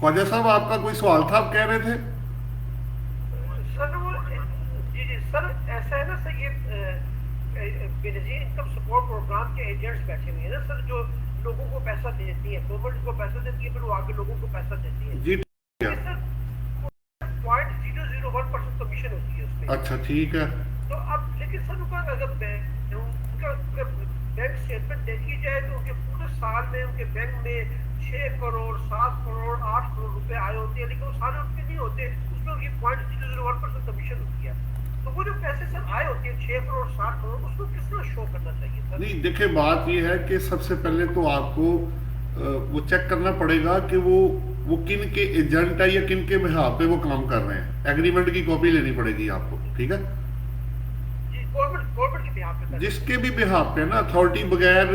ख्वाजा साहब आपका कोई सवाल था, आप कह रहे थे? सर वो जी जी सर, ऐसा है ना सर, ये बेनजीर इनकम सपोर्ट प्रोग्राम के एजेंट्स बैठे हुए हैं ना सर, जो लोगों को पैसा देती है, गवर्नमेंट को पैसा देती है, फिर वो आगे लोगों को पैसा देती है। जी ठीक है। ये सर 0.001% कमीशन होती है उसमें। अच्छा ठीक है। तो अब लेकिन सर उनका अगर बैंक स्टेटमेंट देखी जाए तो उनके पूरे साल में उनके बैंक में 6 करोड़ 7 करोड़ 8 करोड़ रुपए आए होते हैं, लेकिन वो सारे उनके नहीं होते, उसमें उनकी 0.001% कमीशन होती है। तो वो जो पैसे सर आए होते हैं 6 करोड़ 7 करोड़, उसको किस तरह शो करना चाहिए सर? नहीं देखिए, बात ये है कि सबसे पहले तो आपको वो चेक करना पड़ेगा कि वो किन के एजेंट है या किन के बिहाफ पे वो काम कर रहे हैं। एग्रीमेंट की कॉपी लेनी पड़ेगी आपको, ठीक है? जी, गवर्नमेंट के बिहाफ पे कर रहे जिसके भी बिहाफ पे ना, अथॉरिटी बगैर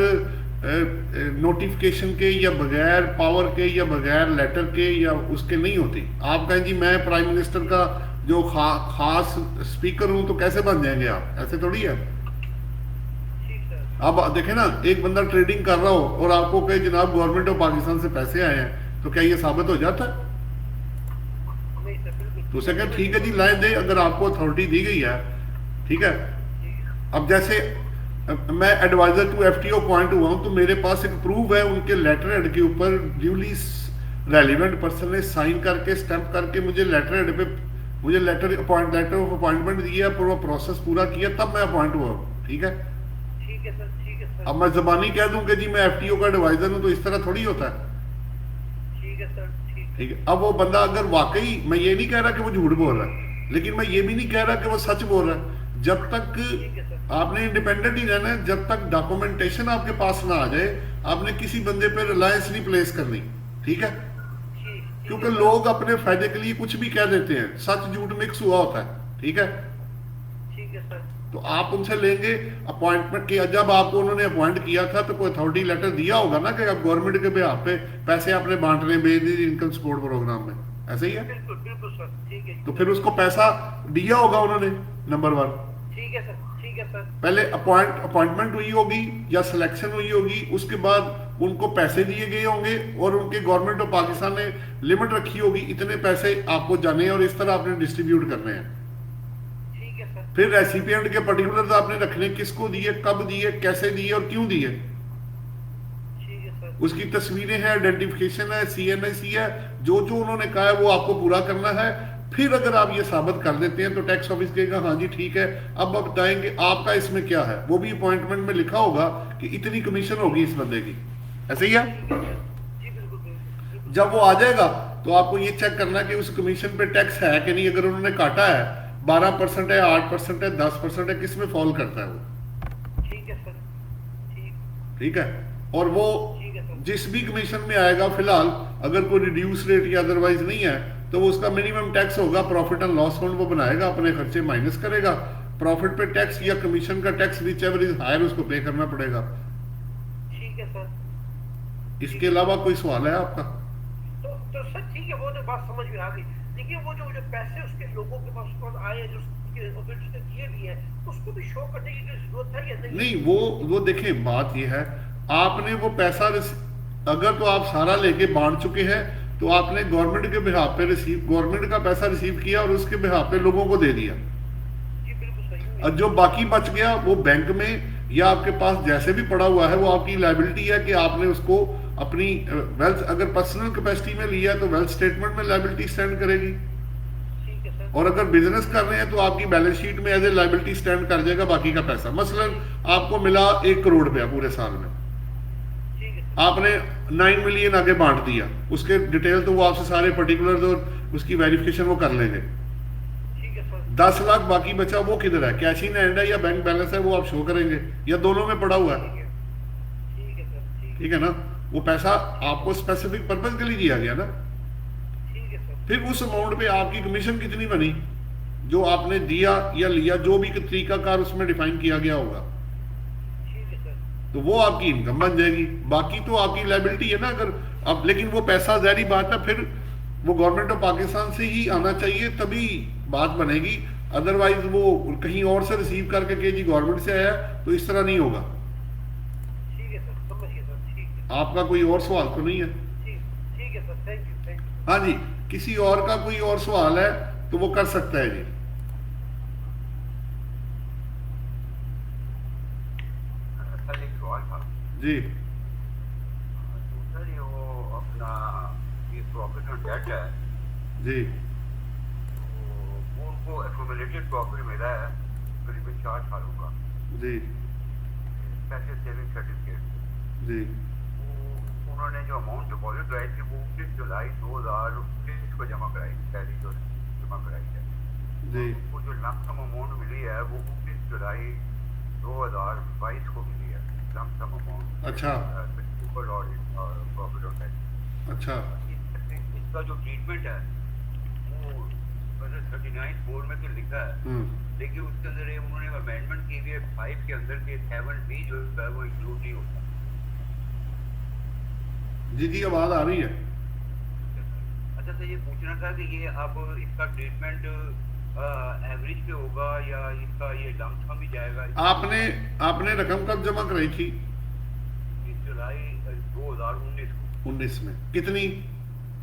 नोटिफिकेशन के या बगैर पावर के या बगैर लेटर के या उसके नहीं होती। आप कहें जी मैं प्राइम मिनिस्टर का जो खास स्पीकर हूं, तो कैसे बन जाएंगे आप? ऐसे थोड़ी है। ठीक सर। अब देखें ना, एक बंदा ट्रेडिंग कर रहा हो और आपको कहे जनाब गवर्नमेंट ऑफ पाकिस्तान से पैसे आए हैं, तो क्या ये साबित हो जाता है? नहीं सर, बिल्कुल तो उसे कहें समझ ठीक है गया। जी लाइन दे, अगर आपको अथॉरिटी दी गई है, ठीक है। जी अब जैसे मैं एडवाइजर टू एफटीओ अपॉइंट हुआ हूं, तो मेरे पास एक प्रूफ है, उनके लेटर हेड के ऊपर ड्यूली रेलिवेंट पर्सन ने साइन करके स्टैंप करके मुझे लेटर हेड पे मुझे लेटर ऑफ अपॉइंटमेंट दिया, पर वो प्रोसेस पूरा किया, तब मैं अपॉइंट हुआ हूं, ठीक है। ठीक है सर, ठीक है सर, अब मैं जबानी कह दूं कि जी मैं एफटीओ का एडवाइजर हूं, तो इस तरह थोड़ी होता है, ठीक है सर, ठीक है। ठीक है। अब वो बंदा अगर वाकई, मैं ये नहीं कह रहा कि वो झूठ बोल रहा है, लेकिन मैं ये भी नहीं कह रहा कि वो सच बोल रहा है। जब तक ठीक है सर। आपने इंडिपेंडेंट ही रहना है, जब तक डॉक्यूमेंटेशन आपके पास ना आ जाए, आपने किसी बंदे पे रिलायंस नहीं प्लेस करनी, ठीक है। ठीक क्योंकि है सर। लोग अपने फायदे के लिए कुछ भी कह देते हैं, सच झूठ मिक्स हुआ होता है, ठीक है। ठीक है सर। तो आप उनसे लेंगे अपॉइंटमेंट की, जब आपको उन्होंने अपॉइंट किया था तो कोई अथॉरिटी लेटर दिया होगा ना कि आप गवर्नमेंट के बिहाफ पे पैसे आपने बांटने भेज दिए इनकम सपोर्ट प्रोग्राम में, ऐसे ही है। बिल्कुल बिल्कुल सर, ठीक है तो सर। फिर उसको पैसा दिया होगा उन्होंने, नंबर वन। ठीक है सर, ठीक है सर। पहले अपॉइंटमेंट हुई होगी या सिलेक्शन हुई होगी, उसके बाद उनको पैसे दिए गए होंगे और उनके गवर्नमेंट ऑफ पाकिस्तान ने लिमिट रखी होगी, इतने पैसे आपको जाने हैं और इस तरह आपने डिस्ट्रीब्यूट करने हैं। ठीक है सर। फिर रेसिपिएंट के पर्टिकुलर्स आपने रखने, किसको दिए, कब दिए, कैसे दिए और क्यों दिए, ठीक है सर। उसकी तस्वीरें हैं, आइडेंटिफिकेशन है, सीएनआईसी है, जो जो उन्होंने कहा है वो आपको पूरा करना है। फिर अगर आप ये साबित कर देते हैं तो टैक्स ऑफिस कहेगा हाँ जी ठीक है, अब आप बताएंगे आपका इसमें क्या है, वो भी अपॉइंटमेंट में लिखा होगा कि इतनी कमीशन होगी इस बंदे की, ऐसे ही है। ठीक है सर। जी बिल्कुल बिल्कुल बिल्कुल जब वो सर। आ जाएगा तो आपको ये चेक करना है कि उस कमीशन पे टैक्स है कि नहीं। अगर उन्होंने काटा है 12% है, 8% है, 10% है, किस में फॉल करता है वो, ठीक है सर। ठीक। ठीक है। और वो ठीक है सर। जिस भी कमीशन में आएगा फिलहाल, अगर कोई रिड्यूस रेट या अदरवाइज नहीं है, तो वो उसका मिनिमम टैक्स होगा, प्रॉफिट एंड लॉस अकाउंट वो बनाएगा, अपने खर्चे माइनस करेगा, प्रॉफिट पे टैक्स या कमीशन का tax whichever is higher उसको पे करना पड़ेगा। ठीक है सर। ठीक इसके है अलावा सर। कोई सवाल है आपका? तो सर ठीक है, वो तो बात समझ में आ गई, लेकिन वो जो जो पैसे उसके लोगों के पास आए हैं, जो उसके उसने दिए भी हैं, उसको भी शो करने की कोई जरूरत है या नहीं है? नहीं, वो देखें, बात ये है, आपने वो पैसा अगर तो आप सारा लेके बांट चुके हैं, तो आपने गवर्नमेंट के बिहाफ पे गवर्नमेंट का पैसा रिसीव किया और उसके बिहाफ पे लोगों को दे दिया। जी बिल्कुल सही हुई और है। जो बाकी बच गया वो बैंक में या आपके पास जैसे भी पड़ा हुआ है, वो आपकी लायबिलिटी है कि आपने उसको अपनी वेल्थ, अगर पर्सनल कैपेसिटी में लिया है तो वेल्थ स्टेटमेंट में लायबिलिटी स्टैंड करेगी, ठीक है सर। और अगर बिजनेस कर रहे हैं तो आपकी बैलेंस शीट में एज ए लायबिलिटी स्टैंड कर जाएगा बाकी का पैसा। मसलन आपको मिला 1 करोड़ रुपया पूरे साल में, ठीक है सर। आपने 9 मिलियन आगे बांट दिया, उसके डिटेल तो वो आपसे सारे पर्टिकुलर्स और उसकी वेरिफिकेशन वो कर लेंगे। ठीक है सर। 10 लाख बाकी बचा, वो किधर है, कैश इन हैंड है या बैंक बैलेंस है, वो आप शो करेंगे, या दोनों में पड़ा हुआ है, ठीक है। ठीक है सर। ठीक ठीक है ना। वो पैसा आपको स्पेसिफिक पर्पज के लिए दिया गया ना। ठीक है सर। फिर उस अमाउंट पे आपकी कमीशन कितनी बनी, जो आपने दिया या लिया, जो भी तरीकाकार उसमें डिफाइन किया गया होगा, ठीक है सर। तो वो आपकी इनकम बन जाएगी। बाकी तो आपकी लायबिलिटी है ना। अगर अब लेकिन वो पैसा, ज़ाहिर बात है, फिर वो गवर्नमेंट ऑफ पाकिस्तान से ही आना चाहिए, तभी बात बनेगी। अदरवाइज वो कहीं और से रिसीव करके के जी गवर्नमेंट से आया, तो इस तरह नहीं होगा। ठीक है सर, समझ गया सर। ठीक है। आपका कोई और सवाल तो नहीं है? ठीक। ठीक है sir, thank you thank you. हाँ जी, किसी और का कोई और सवाल है तो वो कर सकता है जी। सर एक सवाल था। जी तो सर ये वो अपना ये प्रॉफिट ऑन डेट है, जी तो वो उनको एक्यूमुलेटेड प्रॉफिट मिला है करीबन 4 सालों का, जी स्पेशल सेविंग सर्टिफिकेट। जी वो उन्होंने जो अमाउंट डिपॉजिट कराई थी वो 19 जुलाई 2019 को जमा कराई, पहली जो जमा कराई है। जी और उनको जो लमसम अमाउंट मिली है वो 19 जुलाई 2022 को मिली है, लमसम अमाउंट। अच्छा प्रॉफिट ऑन डेट। अच्छा इसका जो ट्रीटमेंट है वो 39 बोर्ड में तो लिखा है, लेकिन उसके अंदर ये उन्होंने अमेंडमेंट की हुई है 5 के अंदर के 7B जो है वो इंक्लूड नहीं होता। जी जी आवाज आ रही है। अच्छा सर, ये पूछना था कि ये अब इसका ट्रीटमेंट एवरेज पे होगा या इसका ये लमसम ही जाएगा? आपने आपने रकम कब जमा कराई थी? 19 जुलाई 2019 को। 19 में कितनी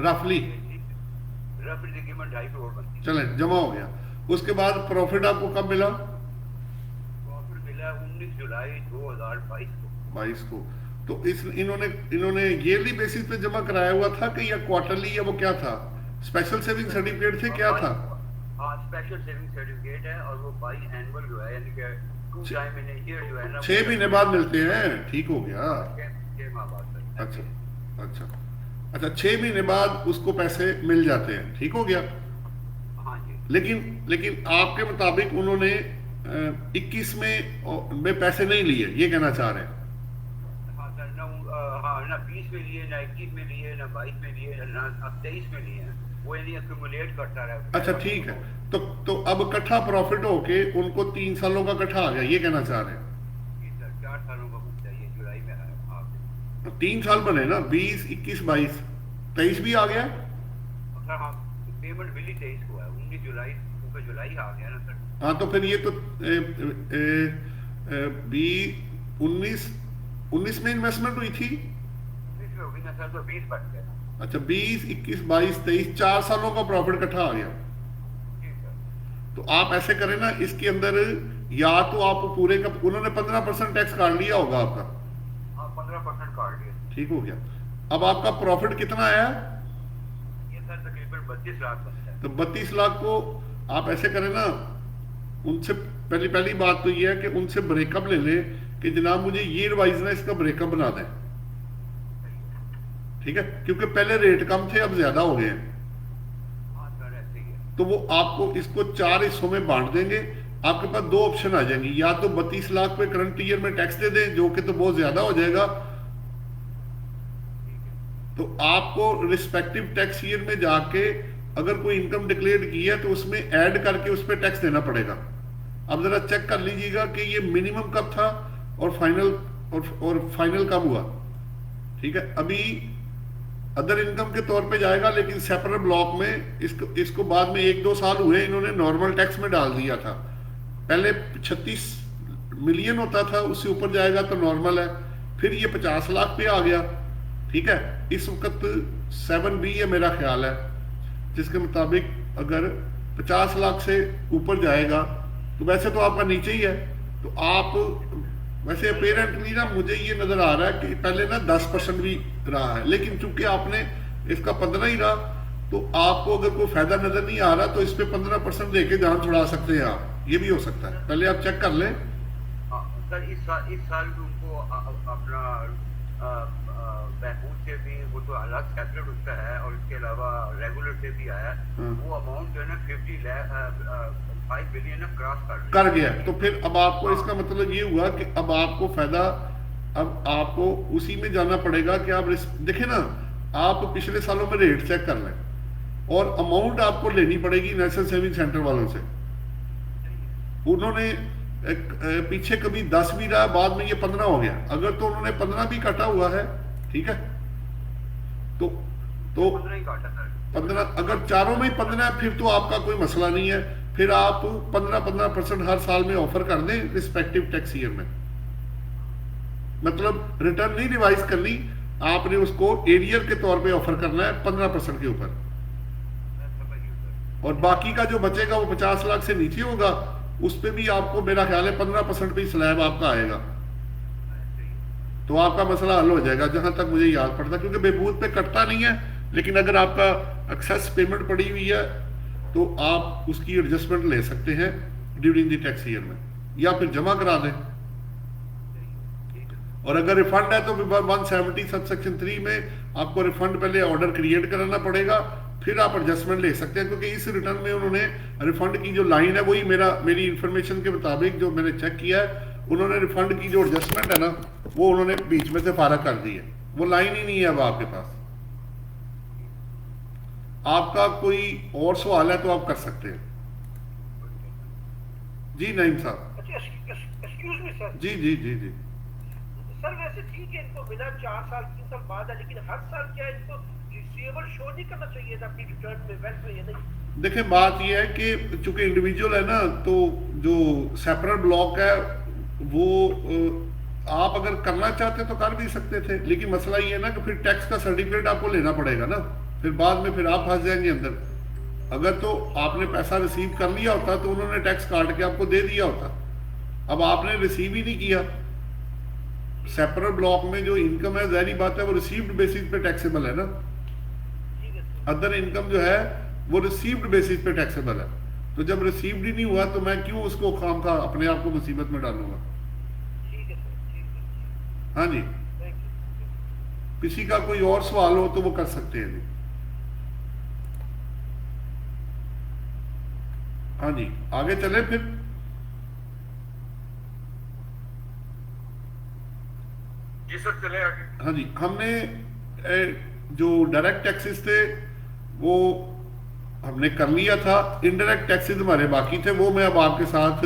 रफली? रफ तकरीबन 2.5 करोड़ बनती है। चले जमा हो गया। उसके बाद प्रॉफिट आपको कब मिला? प्रॉफिट मिला 19 जुलाई 2022 को। 22 को। तो इस इन्होंने ईयरली बेसिस पे जमा कराया हुआ था कि या क्वार्टरली, या वो क्या था? स्पेशल सेविंग सर्टिफिकेट थे, क्या था? हाँ, स्पेशल सेविंग सर्टिफिकेट है और वो बाई एनुअल जो है, यानी कि 2 टाइम इन ईयर जो है ना, 6 महीने बाद मिलते हैं। ठीक हो गया। 6 माह बाद सर। अच्छा अच्छा अच्छा 6 महीने बाद उसको पैसे मिल जाते हैं। ठीक हो गया। हाँ जी। लेकिन आपके मुताबिक उन्होंने 21 में पैसे नहीं लिए, ये कहना चाह रहे हैं? हाँ सर, ना 20 में लिए, ना 21 में लिए, ना 22 में लिए, ना अब 23 में लिए हैं। वो यानी एक्यूमुलेट करता रहा। अच्छा ठीक है। तो अब इकट्ठा प्रॉफिट होके उनको 3 सालों का इकट्ठा आ गया, ये कहना चाह रहे हैं? जी सर, 4 सालों का बुक चाहिए, जुलाई में है। हाँ 3 साल बने ना, 20, 21, 22, 23 भी आ गया। सर, हाँ पेमेंट मिली 23 को है, 19 जुलाई को जुलाई आ गया ना सर। हाँ तो फिर ये तो 19 में इन्वेस्टमेंट हुई थी। 20 में होगी ना सर, तो 20 बच गया। अच्छा 20, 21, 22, 23, 4 सालों का प्रॉफिट इकट्ठा आ गया। जी सर। तो आप ऐसे करें ना, इसके अंदर या तो आप पूरे का, उन्होंने 15% टैक्स काट लिया होगा आपका। हाँ 15% काट लिया। ठीक हो गया। अब आपका प्रॉफिट कितना आया? ये सर तकरीबन 32 लाख बनता है। तो 32 लाख को आप ऐसे करें ना, उनसे पहली बात तो ये है कि उनसे ब्रेकअप ले लें कि जनाब मुझे ईयर वाइज ना इसका ब्रेकअप बना दें। ठीक है, क्योंकि पहले रेट कम थे, अब ज्यादा हो गए हैं। हाँ सर, ऐसे ही है। तो वो आपको इसको 4 हिस्सों में बांट देंगे। आपके पास 2 ऑप्शन आ जाएंगे, या तो 32 लाख पे करंट ईयर में टैक्स दे दें, जो कि तो बहुत ज्यादा हो जाएगा। तो आपको रिस्पेक्टिव टैक्स ईयर में जाके अगर कोई इनकम डिक्लेयर की है तो उसमें ऐड करके उस पर टैक्स देना पड़ेगा। अब जरा चेक कर लीजिएगा कि ये मिनिमम कब था और फाइनल कब हुआ। ठीक है, अभी अदर इनकम के तौर पे जाएगा, लेकिन सेपरेट ब्लॉक में इसको बाद में 1-2 साल हुए इन्होंने नॉर्मल टैक्स में डाल दिया था। पहले 36 मिलियन होता था, उससे ऊपर जाएगा तो नॉर्मल है, फिर ये 50 लाख पे आ गया। ठीक है, इस वक्त 7B है मेरा ख्याल है, जिसके मुताबिक अगर 50 लाख से ऊपर जाएगा तो वैसे तो आपका नीचे ही है। तो आप वैसे अपेरेंटली ना, मुझे ये नजर आ रहा है कि पहले ना 10% भी रहा है, लेकिन चूंकि आपने इसका 15 ही रहा, तो आपको अगर कोई फायदा नजर नहीं आ रहा तो इस पे 15% देके जान छुड़ा सकते हैं आप। ये भी हो सकता है, पहले आप चेक कर लें। सर इस साल भी उनको अपना बहबूद से भी वो तो अलग सेपरेट उसका है, और इसके अलावा रेगुलर से भी आया है। वो अमाउंट जो है ना 5 बिलियन क्रॉस कर गया। तो फिर अब आपको इसका मतलब ये हुआ कि अब आपको फायदा, अब आपको उसी में जाना पड़ेगा कि आप देखें ना, आप पिछले सालों में रेट चेक कर लें और अमाउंट आपको लेनी पड़ेगी नेशनल सेविंग सेंटर वालों से। उन्होंने पीछे कभी 10 भी रहा, बाद में ये 15 हो गया। अगर तो उन्होंने 15 भी काटा हुआ है, ठीक है, तो 15, अगर चारों में ही 15 है फिर तो आपका कोई मसला नहीं है। फिर आप 15% हर साल में ऑफर कर दें रिस्पेक्टिव टैक्स ईयर में। मतलब रिटर्न नहीं रिवाइज करनी, आपने उसको एरियर के तौर पे ऑफर करना है 15% के ऊपर। और बाकी का जो बचेगा वो 50 लाख से नीचे होगा, उस पे भी आपको मेरा ख्याल है 15% पे स्लैब आपका आएगा, तो आपका मसला हल हो जाएगा जहां तक मुझे याद पड़ता, क्योंकि बेबूत पे कटता नहीं है, लेकिन अगर आपका एक्सेस पेमेंट पड़ी हुई है तो आप उसकी एडजस्टमेंट ले सकते हैं ड्यूरिंग द टैक्स ईयर में, या फिर जमा करा दें। और अगर रिफंड है तो 170 सब सेक्शन 3 में आपको रिफंड पहले ऑर्डर क्रिएट कराना पड़ेगा, फिर आप एडजस्टमेंट ले सकते हैं, क्योंकि इस रिटर्न में उन्होंने रिफंड की जो लाइन है वही मेरी इंफॉर्मेशन के मुताबिक जो मैंने चेक किया है, उन्होंने रिफंड की जो एडजस्टमेंट है ना वो उन्होंने बीच में से फारा कर दी है, वो लाइन ही नहीं है अब आपके पास। आपका कोई और सवाल है तो आप कर सकते हैं। जी नईम साहब। अच्छा, एक्सक्यूज मी सर। जी जी जी जी सर वैसे ठीक है, इनको बिना 4 साल 3 साल बाद है, लेकिन हर साल क्या इनको रिसीवेबल शो नहीं करना चाहिए था अपनी रिटर्न में, वेल्थ में, या नहीं? देखिए बात यह है कि चूंकि इंडिविजुअल है ना, तो जो सेपरेट ब्लॉक है वो आप अगर करना चाहते तो कर भी सकते थे, लेकिन मसला ये है ना कि फिर टैक्स का सर्टिफिकेट आपको लेना पड़ेगा ना, फिर बाद में फिर आप फंस जाएंगे अंदर। अगर तो आपने पैसा रिसीव कर लिया होता तो उन्होंने टैक्स काट के आपको दे दिया होता, अब आपने रिसीव ही नहीं किया। सेपरेट ब्लॉक में जो इनकम है ज़ाहिर बात है वो रिसीव्ड बेसिस पे टैक्सेबल है ना, अदर इनकम जो है वो रिसीव्ड बेसिस पे टैक्सेबल है, तो जब रिसीव्ड ही नहीं हुआ तो मैं क्यों उसको खाम खा अपने आप को मुसीबत में डालूंगा। ठीक है सर, ठीक है। हाँ जी, किसी का कोई और सवाल हो तो वो कर सकते हैं जी। हाँ जी आगे चले फिर। जी सर चले आगे। हाँ जी, हमने जो डायरेक्ट टैक्सेस थे वो हमने कर लिया था, इनडायरेक्ट टैक्सेस हमारे बाकी थे, वो मैं अब आपके साथ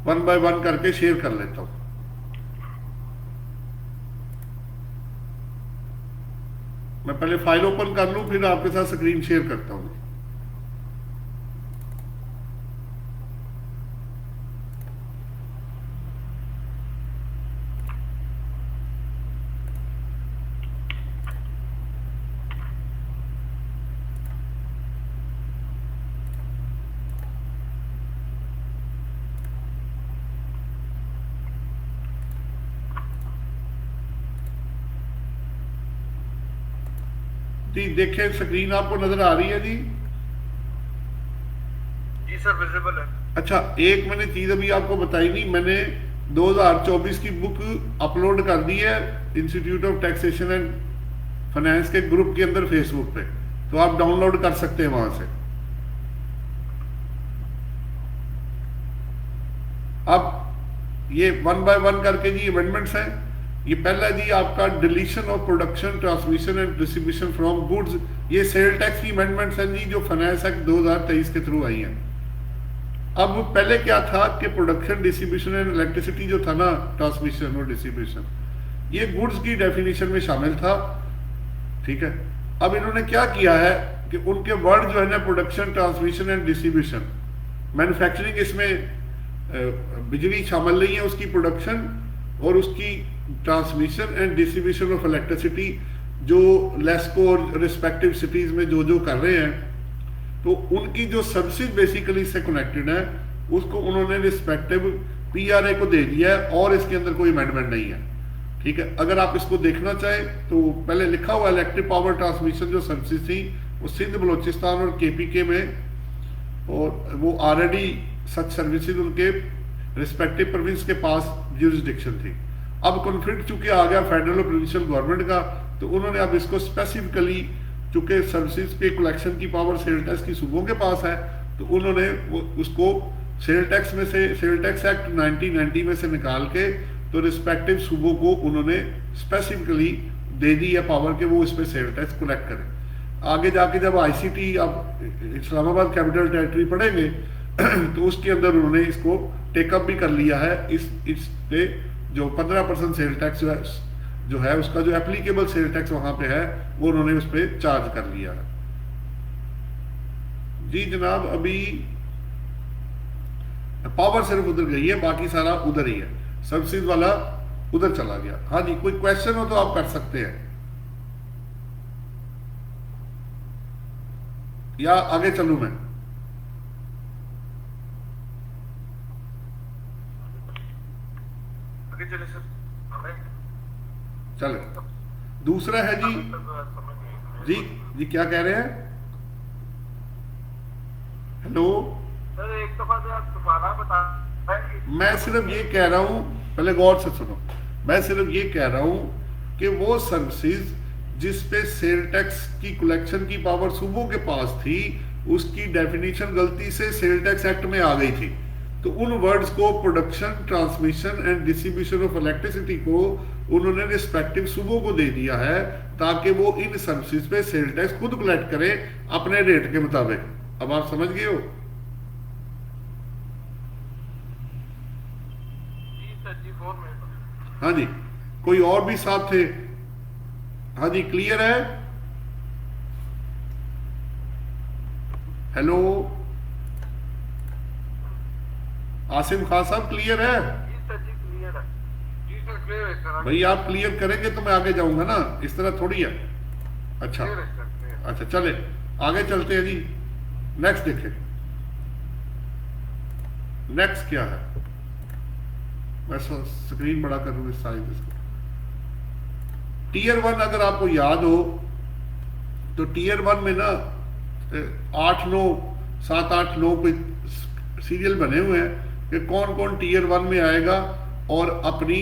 1 बाय 1 करके शेयर कर लेता हूं। मैं पहले फाइल ओपन कर लूं फिर आपके साथ स्क्रीन शेयर करता हूं। जी देखें स्क्रीन आपको नजर आ रही है जी? जी सर विजिबल है। अच्छा, एक मैंने चीज अभी आपको बताई नहीं, मैंने 2024 की बुक अपलोड कर दी है institute of taxation and finance के ग्रुप के अंदर फेसबुक पे, तो आप डाउनलोड कर सकते हैं वहां से। अब ये 1 बाय 1 करके जी अमेंडमेंट्स हैं। ये पहला जी आपका deletion of production transmission and distribution from goods, ये सेल टैक्स की अमेंडमेंट्स हैं जी जो फाइनेंस एक्ट 2023 के थ्रू आई हैं। अब पहले क्या था कि प्रोडक्शन डिस्ट्रीब्यूशन एंड इलेक्ट्रिसिटी जो था ना, ट्रांसमिशन और डिस्ट्रीब्यूशन, ये गुड्स की डेफिनेशन में शामिल था, ठीक है। अब इन्होंने क्या किया है कि उनके वर्ड जो है ना, production transmission and distribution, manufacturing इसमें बिजली शामिल नहीं है, उसकी प्रोडक्शन और उसकी transmission and distribution of electricity जो लेस्को और रिस्पेक्टिव सिटीज में जो जो कर रहे हैं, तो उनकी जो सर्विसेज बेसिकली से कनेक्टेड है उसको उन्होंने रिस्पेक्टिव पीआरए को दे दिया है, और इसके अंदर कोई अमेंडमेंट नहीं है, ठीक है। अगर आप इसको देखना चाहें तो पहले लिखा हुआ इलेक्ट्रिक पावर ट्रांसमिशन जो सर्विसेज थी वो सिंध बलोचिस्तान और केपीके में, और वो ऑलरेडी सच सर्विसेज उनके रिस्पेक्टिव प्रोविंस के पास ज्यूरिसडिक्शन थी। अब कॉन्फ्लिक्ट चूंकि आ गया फेडरल और प्रोविंशियल गवर्नमेंट का, तो उन्होंने अब इसको स्पेसिफिकली, चूंकि सर्विसेज पे कलेक्शन की पावर सेल टैक्स की सूबों के पास है, तो उन्होंने उसको सेल टैक्स में से, सेल टैक्स एक्ट 1990 में से निकाल के, तो रिस्पेक्टिव सूबों को उन्होंने स्पेसिफिकली दे दी है पावर के वो इस पे सेल टैक्स कलेक्ट करें। आगे जाके जब आईसीटी अब इस्लामाबाद कैपिटल टेरिटरी पढ़ेंगे तो उसके अंदर उन्होंने इसको टेकअप भी कर लिया है। इस पे जो 15% सेल टैक्स जो है उसका जो एप्लीकेबल सेल टैक्स वहां पे है वो उन्होंने उस पर चार्ज कर लिया है। जी जनाब, अभी पावर सिर्फ उधर गई है, बाकी सारा उधर ही है, सर्विसेज वाला उधर चला गया। हाँ जी, कोई क्वेश्चन हो तो आप कर सकते हैं, या आगे चलूं मैं? दूसरा है जी जी जी क्या कह रहे हैं? हेलो, सर एक दफा तो आप दोबारा बता। मैं सिर्फ ये कह रहा हूं, पहले गौर से सुनो, मैं सिर्फ ये कह रहा हूं कि वो सर्विसेज जिस पे सेल टैक्स की कलेक्शन की पावर सूबों के पास थी, उसकी डेफिनेशन गलती से सेल टैक्स एक्ट में आ गई थी। तो उन वर्ड्स को production, transmission and distribution of electricity को उन्होंने रिस्पेक्टिव सूबों को दे दिया है, ताकि वो इन सर्विसेज पे सेल टैक्स खुद कलेक्ट करें अपने रेट के मुताबिक। अब आप समझ गए हो? जी सर जी, 4 मिनट। हाँ जी, कोई और भी साथ थे? हाँ जी, क्लियर है? हेलो आसिम खान साहब, क्लियर है? जी सर जी, क्लियर है। जी सर, क्लियर है सर। भाई आप क्लियर करेंगे तो मैं आगे जाऊंगा ना, इस तरह थोड़ी है। अच्छा क्लियर है सर, क्लियर। अच्छा, चले आगे चलते हैं जी। नेक्स्ट देखें, नेक्स्ट क्या है? मैं स्क्रीन बड़ा करूँ इस साइज इसको। टीयर 1 अगर आपको याद हो तो टीयर 1 में ना 8-9 7-8 9 कोई सीरियल बने हुए हैं कि कौन कौन टीयर 1 में आएगा और अपनी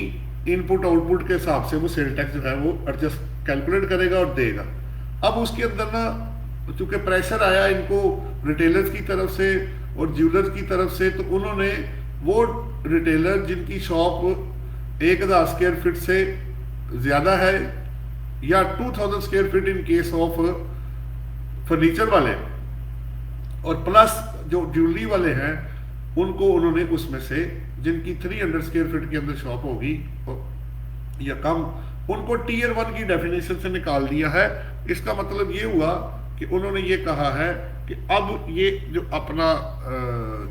इनपुट आउटपुट के हिसाब से वो सेल टैक्स जो है वो एडजस्ट कैलकुलेट करेगा और देगा। अब उसके अंदर ना चूंकि प्रेशर आया इनको रिटेलर्स की तरफ से और ज्वेलर्स की तरफ से, तो उन्होंने वो रिटेलर जिनकी शॉप 1000 स्क्वायर फीट से ज्यादा है या 2000 square feet in case of furniture वाले, और प्लस जो ज्वेलरी वाले हैं, उनको उन्होंने उसमें से जिनकी 300 स्क्वायर फीट के अंदर शॉप होगी या कम, उनको टीयर 1 की डेफिनेशन से निकाल दिया है। इसका मतलब ये हुआ कि उन्होंने ये कहा है कि अब ये जो अपना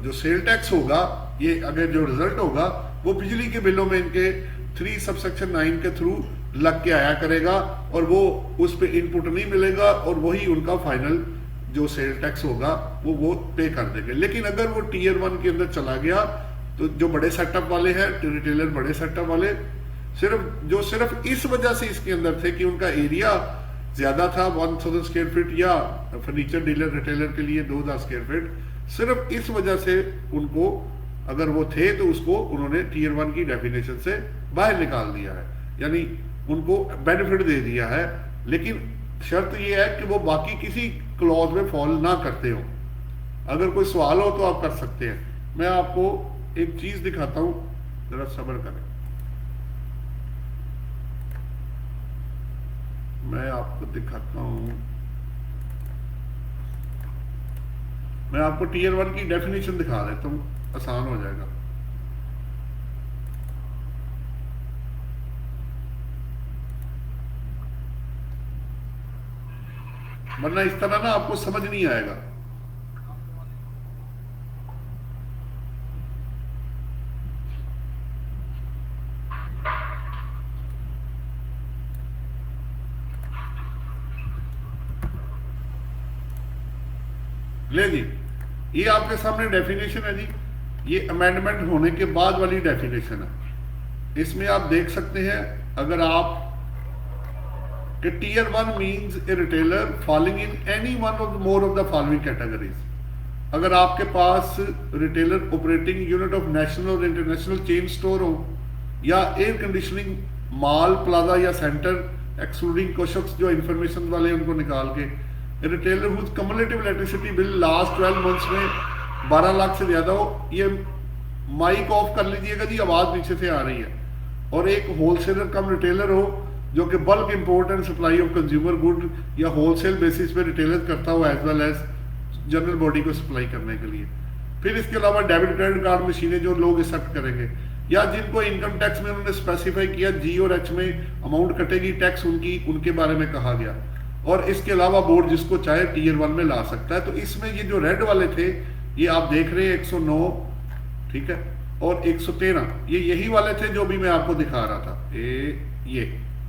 जो सेल टैक्स होगा, ये अगर जो रिजल्ट होगा वो बिजली के बिलों में इनके 3 सबसेक्शन 9 के थ्रू लग के आया करेगा, और वो उस पर इनपुट नहीं मिलेगा और वही उनका फाइनल जो सेल टैक्स होगा वो पे कर देंगे। लेकिन अगर वो टीयर 1 के अंदर चला गया तो जो बड़े सेटअप वाले हैं, रिटेलर बड़े सेटअप वाले, सिर्फ इस वजह से इसके अंदर थे कि उनका एरिया ज्यादा था 1000 स्क्वायर फीट, या फर्नीचर डीलर रिटेलर के लिए 2000 स्क्वायर फीट, सिर्फ इस वजह से उनको अगर वो थे तो उसको उन्होंने टीयर 1 की डेफिनेशन से बाहर निकाल दिया है, यानी उनको बेनिफिट दे दिया है। लेकिन शर्त ये है कि वो बाकी किसी क्लॉज में फॉल ना करते हो। अगर कोई सवाल हो तो आप कर सकते हैं। मैं आपको एक चीज दिखाता हूं, जरा सब्र करें। मैं आपको दिखाता हूं, मैं आपको टीयर 1 की डेफिनेशन दिखा देता हूं, आसान हो जाएगा। वरना इस तरह ना आपको समझ नहीं आएगा। ले जी, ये आपके सामने डेफिनेशन है जी, ये अमेंडमेंट होने के बाद वाली डेफिनेशन है। इसमें आप देख सकते हैं, अगर आप कि tier 1 means a retailer falling in any one of more of the following categories. अगर आपके पास retailer operating unit of national और इंटरनेशनल चेन स्टोर हो, या एयर कंडीशनिंग मॉल, प्लाजा या सेंटर, एक्सक्लूडिंग कोशक्स जो इंफॉर्मेशन वाले उनको निकाल के, retailer whose cumulative electricity bill last 12 months में 12 लाख से ज्यादा हो। ये माइक ऑफ कर लीजिएगा जी, आवाज नीचे से आ रही है। और एक होलसेलर कम रिटेलर हो जो कि bulk import and supply of consumer good या होलसेल बेसिस पे रिटेलर करता हो, as well as general body को सप्लाई करने के लिए। फिर इसके अलावा डेबिट क्रेडिट कार्ड मशीनें जो लोग एक्सेप्ट करेंगे, या जिनको इनकम टैक्स में उन्होंने स्पेसिफाई किया जी और एच में अमाउंट कटेगी टैक्स उनकी, उनके बारे में कहा गया। और इसके अलावा बोर्ड जिसको चाहे टीयर 1 में ला सकता है। तो इसमें ये जो रेड वाले थे, ये आप देख रहे हैं 109, ठीक है, और 113, ये यही वाले थे जो भी मैं आपको दिखा रहा था,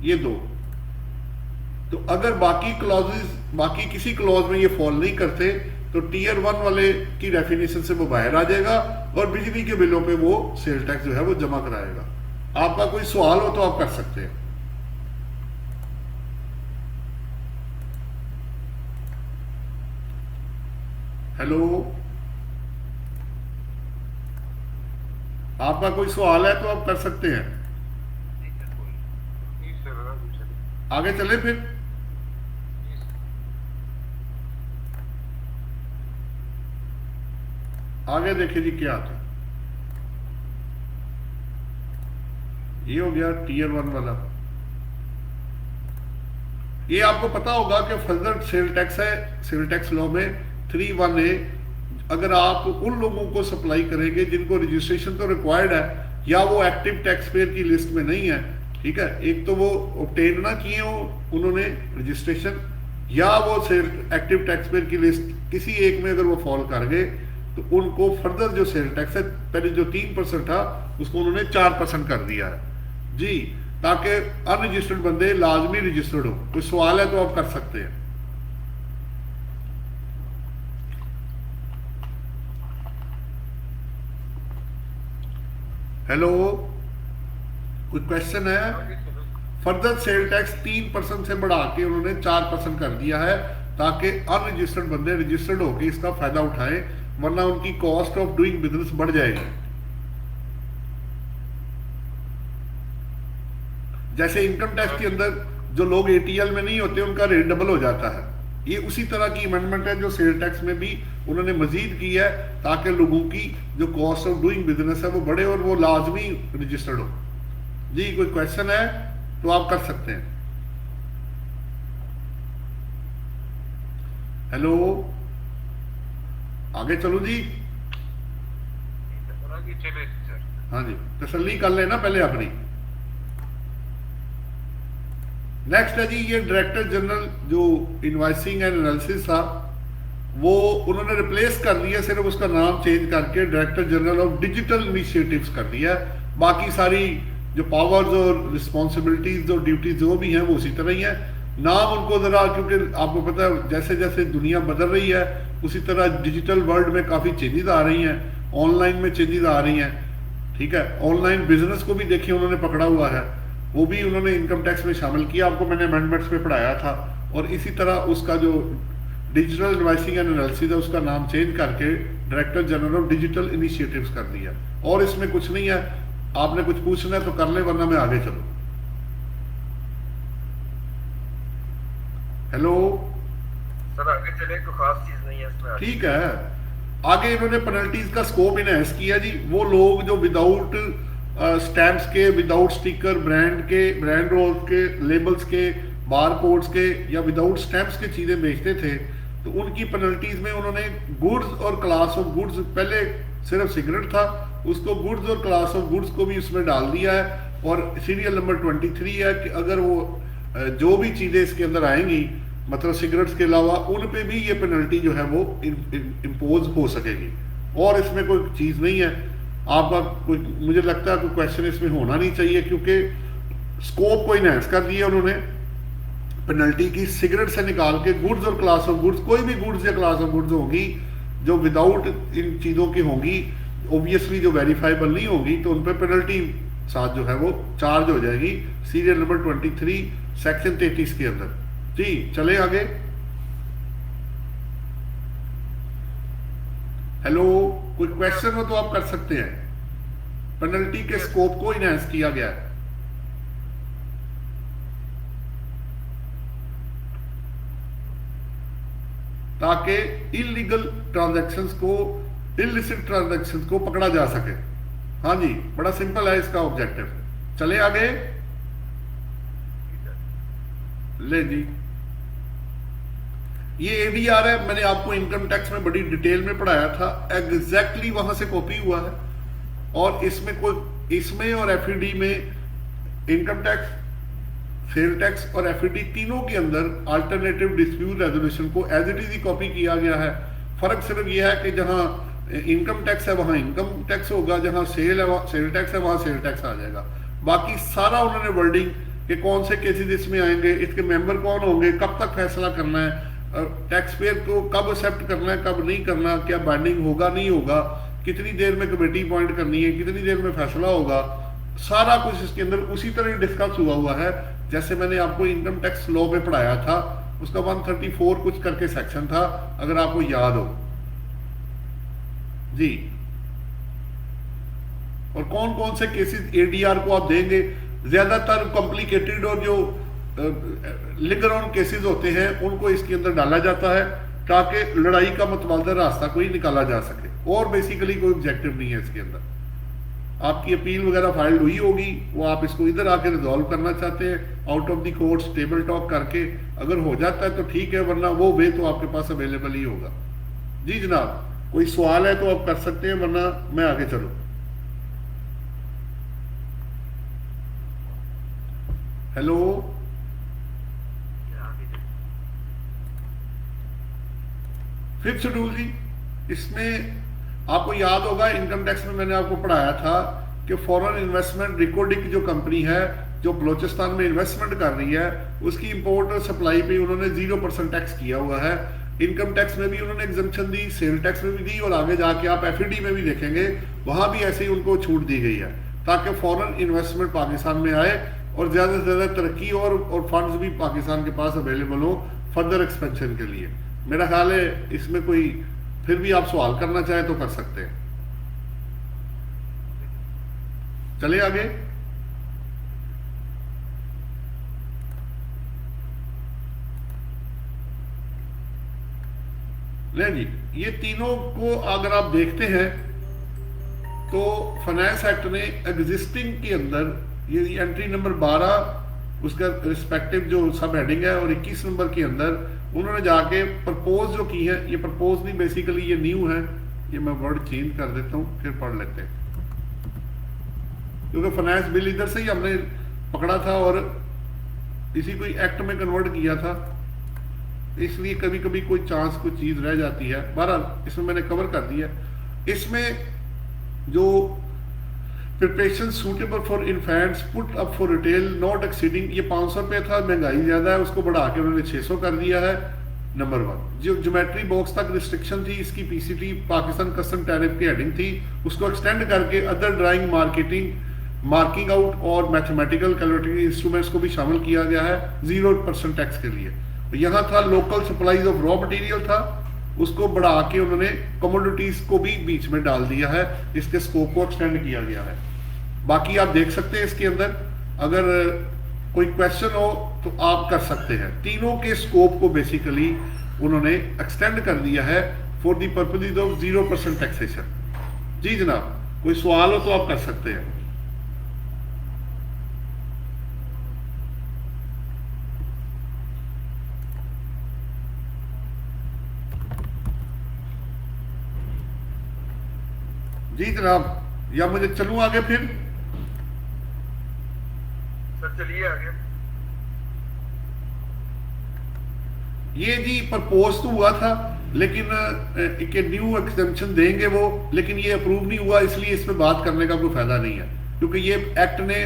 ये दो। तो अगर बाकी क्लॉजेस, बाकी किसी क्लॉज में ये फॉल नहीं करते तो टीयर 1 वाले की डेफिनेशन से वो बाहर आ जाएगा और बिजली के बिलों पे वो सेल टैक्स जो है वो जमा कराएगा। आपका कोई सवाल हो तो आप कर सकते हैं। हेलो, आपका कोई सवाल है तो आप कर सकते हैं। आगे चले फिर। आगे देखिए जी क्या आता है। ये हो गया टीयर 1 वाला। ये आपको पता होगा कि फर्दर सेल टैक्स है, सेल टैक्स लॉ में 3(1)(a), अगर आप उन लोगों को सप्लाई करेंगे जिनको रजिस्ट्रेशन तो रिक्वायर्ड है या वो एक्टिव टैक्स पेयर की लिस्ट में नहीं है, ठीक है, एक तो वो ऑब्टेन ना किए हो उन्होंने रजिस्ट्रेशन, या वो सेल एक्टिव टैक्स पेयर की लिस्ट किसी एक में अगर वो फॉल कर गए तो उनको फर्दर जो सेल टैक्स है, पहले जो 3% था उसको उन्होंने 4% कर दिया है जी, ताकि अनरजिस्टर्ड बंदे लाजमी रजिस्टर्ड हो। कोई सवाल है तो आप कर सकते हैं। हेलो, कोई क्वेश्चन है? फर्दर सेल टैक्स 3% से बढ़ा के उन्होंने 4% कर दिया है ताकि अनरजिस्टर्ड बंदे रजिस्टर्ड होकर इसका फायदा उठाएं, वरना उनकी कॉस्ट ऑफ डूइंग बिजनेस बढ़ जाएगी। जैसे इनकम टैक्स के अंदर जो लोग ATL में नहीं होते उनका रेट डबल हो जाता है, ये उसी तरह की अमेंडमेंट है जो सेल टैक्स में भी उन्होंने मजीद की है ताकि लोगों की जो कॉस्ट ऑफ डूइंग बिजनेस है वो बढ़े और वो लाजमी रजिस्टर्ड हो जी। कोई क्वेश्चन है तो आप कर सकते हैं। हेलो, आगे चलो जी। हाँ जी, तसल्ली कर लेना पहले अपनी। नेक्स्ट है जी, ये डायरेक्टर जनरल जो इनवॉइसिंग एंड एनालिसिस था वो उन्होंने रिप्लेस कर दिया, सिर्फ उसका नाम चेंज करके director general of digital initiatives कर दिया। बाकी सारी जो पावर्स और रिस्पॉन्सिबिलिटीज और ड्यूटीज जो भी हैं वो उसी तरह ही है। नाम उनको ज़रा, क्योंकि आपको पता है जैसे जैसे दुनिया बदल रही है उसी तरह डिजिटल वर्ल्ड में काफ़ी चेंजेस आ रही हैं, ऑनलाइन में चेंजेस आ रही हैं, ठीक है। ऑनलाइन बिजनेस को भी देखिए उन्होंने पकड़ा हुआ है, वो भी उन्होंने इनकम टैक्स में शामिल किया, आपको मैंने अमेंडमेंट्स में पढ़ाया था। और इसी तरह उसका जो डिजिटल इनवॉइसिंग एंड एनालिसिस है उसका नाम चेंज करके director general of digital initiatives कर दिया। और इसमें कुछ नहीं है, आपने कुछ पूछना है तो कर ले, वरना मैं आगे चलूं। हेलो सर, आगे चले तो खास चीज नहीं है इसमें। ठीक है, आगे इन्होंने पेनल्टीज का स्कोप इनहेंस किया जी। वो लोग जो विदाउट स्टैम्प्स के, विदाउट स्टिकर, ब्रांड के, ब्रांड रोल्स के, लेबल्स के, बार कोड्स के या विदाउट स्टैम्प्स के चीजें बेचते थे तो उनकी पेनल्टीज में उन्होंने गुड्स और क्लास ऑफ गुड्स, पहले सिर्फ सिगरेट था, उसको गुड्स और क्लास ऑफ गुड्स को भी उसमें डाल दिया है। और सीरियल नंबर 23 है कि अगर वो जो भी चीजें इसके अंदर आएंगी, मतलब सिगरेट्स के अलावा, उन पे भी ये पेनल्टी जो है वो इम्पोज हो सकेगी। और इसमें कोई चीज नहीं है आपका कोई, मुझे लगता है कोई क्वेश्चन इसमें होना नहीं चाहिए, क्योंकि स्कोप को इनहेंस कर दिया उन्होंने पेनल्टी की। सिगरेट से निकाल के गुड्स और क्लास ऑफ गुड्स, कोई भी गुड्स या क्लास ऑफ गुड्स होगी जो विदाउट इन चीज़ों की होंगी, ऑब्वियसली जो वेरीफाइबल नहीं होगी, तो उन पर पेनल्टी साथ जो है वो चार्ज हो जाएगी, सीरियल नंबर 23 सेक्शन 33 के अंदर जी। चले आगे। हेलो, कोई क्वेश्चन हो तो आप कर सकते हैं। पेनल्टी के स्कोप को इनहेंस किया गया है। ताकि इलीगल ट्रांजैक्शंस को, इलिसिट ट्रांजैक्शंस को पकड़ा जा सके। हाँ जी, बड़ा सिंपल है इसका ऑब्जेक्टिव। चले आगे। ले जी, ये ADR है, मैंने आपको इनकम टैक्स में बड़ी डिटेल में पढ़ाया था, एग्जैक्टली वहां से कॉपी हुआ है। और इसमें कोई, इसमें और FED में, इनकम टैक्स, सेल टैक्स और FED तीनों के अंदर अल्टरनेटिव डिस्प्यूट रेजोल्यूशन को एज इट इज ही कॉपी किया गया है। फर्क सिर्फ यह है कि जहां इनकम टैक्स है वहां इनकम टैक्स होगा, जहां सेल है वहां सेल टैक्स है, वहां सेल टैक्स आ जाएगा। बाकी सारा उन्होंने वर्डिंग कि कौन से केसेस इसमें आएंगे, इसके मेंबर कौन होंगे, कब तक फैसला करना है, टैक्स पेयर को कब एक्सेप्ट करना है, कब नहीं करना, क्या बाइंडिंग होगा नहीं होगा, कितनी देर में कमेटी अपॉइंट करनी है, कितनी देर में फैसला होगा, सारा कुछ इसके अंदर उसी तरह डिस्कस हुआ है जैसे मैंने आपको इनकम टैक्स लॉ में पढ़ाया था। उसका 134 कुछ करके सेक्शन था, अगर आपको याद हो। जी। और कौन कौन से केसेस एडीआर को आप देंगे? ज्यादातर कॉम्प्लिकेटेड और जो लिंगर ऑन केसेस होते हैं उनको इसके अंदर डाला जाता है ताकि लड़ाई का मुतबादल रास्ता कोई निकाला जा सके, और बेसिकली कोई ऑब्जेक्टिव नहीं है इसके अंदर। आपकी अपील वगैरह फाइल हुई होगी, वो आप इसको इधर आके रिजॉल्व करना चाहते हैं out of the courts table talk करके, अगर हो जाता है तो ठीक है, वरना वो वे तो आपके पास अवेलेबल ही होगा। जी जनाब, कोई सवाल है तो आप कर सकते हैं, वरना मैं आगे चलूं। हेलो, फिफ्थ शेड्यूल जी, इसमें आपको याद होगा इनकम टैक्स में मैंने आपको पढ़ाया था कि फॉरेन इन्वेस्टमेंट रिकॉर्डिंग जो कंपनी है जो बलोचिस्तान में इन्वेस्टमेंट कर रही है, उसकी इंपोर्ट और सप्लाई पे उन्होंने 0% टैक्स किया हुआ है। इनकम टैक्स में भी उन्होंने एग्जम्पशन दी, सेल टैक्स में भी दी, और आगे जाके आप एफईडी में भी देखेंगे वहां भी ऐसे ही उनको छूट दी गई है ताकि फॉरेन इन्वेस्टमेंट पाकिस्तान में आए और ज्यादा से ज्यादा तरक्की और फंड्स भी पाकिस्तान के पास अवेलेबल हो फर्दर एक्सपेंशन के लिए। मेरा ख्याल है इसमें कोई फिर भी आप सवाल करना चाहे तो कर सकते हैं। चलिए आगे। ले जी, ये तीनों को अगर आप देखते हैं तो फाइनेंस एक्ट ने एग्जिस्टिंग के अंदर ये एंट्री नंबर 12 उसका रिस्पेक्टिव जो सब हेडिंग है, और 21 नंबर के अंदर उन्होंने जाके प्रपोज जो की है, ये प्रपोज नहीं बेसिकली ये न्यू है, ये मैं वर्ड चेंज कर देता हूँ फिर पढ़ लेते हैं, क्योंकि फाइनेंस बिल इधर से ही हमने पकड़ा था और इसी कोई एक्ट में कन्वर्ट किया था, इसलिए कभी कभी कोई चांस कोई चीज रह जाती है। बहरहाल इसमें मैंने कवर कर दिया। इसमें जो preparation suitable for infants put up for retail not exceeding, ये 500 रुपये था, महंगाई ज्यादा है उसको बढ़ा के उन्होंने 600 कर दिया है। नंबर 1 जो ज्योमेट्री बॉक्स तक रिस्ट्रिक्शन थी, इसकी पीसीटी पाकिस्तान कस्टम टैरिफ की हेडिंग थी, उसको एक्सटेंड करके अदर ड्राइंग मार्किंग आउट और मैथमेटिकल कैलकुलेटिंग इंस्ट्रूमेंट्स को भी शामिल किया गया है 0% टैक्स के लिए। यहाँ था local supplies of raw material था, उसको बढ़ा के उन्होंने कमोडिटीज को भी बीच में डाल दिया है, इसके स्कोप को एक्सटेंड किया गया है। बाकी आप देख सकते हैं इसके अंदर, अगर कोई क्वेश्चन हो तो आप कर सकते हैं। तीनों के स्कोप को बेसिकली उन्होंने एक्सटेंड कर दिया है for the purposes of 0% taxation. जी जनाब, कोई सवाल हो तो आप कर सकते हैं। जी जनाब, या मुझे चलूं आगे फिर? सर चलिए आगे। ये जी प्रपोज तो हुआ था, लेकिन एक न्यू एग्जेम्पशन देंगे वो, लेकिन ये अप्रूव नहीं हुआ, इसलिए इस पर बात करने का कोई फायदा नहीं है, क्योंकि ये एक्ट ने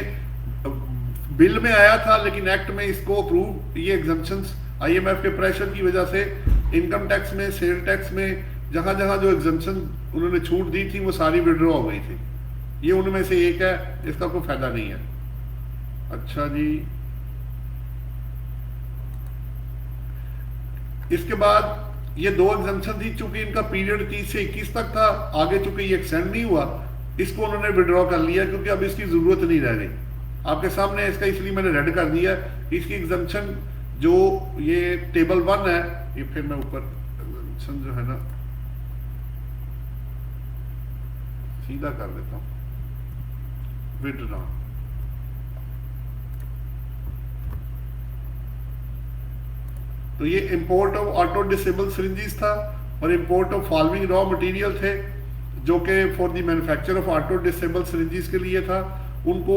बिल में आया था, लेकिन एक्ट में इसको अप्रूव, ये एग्जेम्पशंस आईएमएफ के प्रेशर की वजह से इनकम टैक्स में, सेल टैक्स में, जहां जहां जो एग्जेम्पशन उन्होंने छूट दी थी वो सारी विड्रॉ हो गई थी। ये उनमें से एक है, इसका कोई फायदा नहीं है। अच्छा जी, इसके बाद ये 2 एग्जेम्पशन थी, चूंकि इनका पीरियड 30 से 21 तक था, आगे चूंकि ये एक्सटेंड नहीं हुआ, इसको उन्होंने विड्रॉ कर लिया क्योंकि अब इसकी जरूरत नहीं रह गई। आपके सामने इसका इसलिए मैंने रेड कर दिया। इसकी एग्जेम्पशन जो ये टेबल 1 है, ये फिर मैं ऊपर एग्जेम्पशन जो है ना सीधा कर देता हूं, विड्रॉ। तो ये import of auto disable syringes था और import of following raw material थे जो कि for the manufacture of auto disable syringes के लिए था। उनको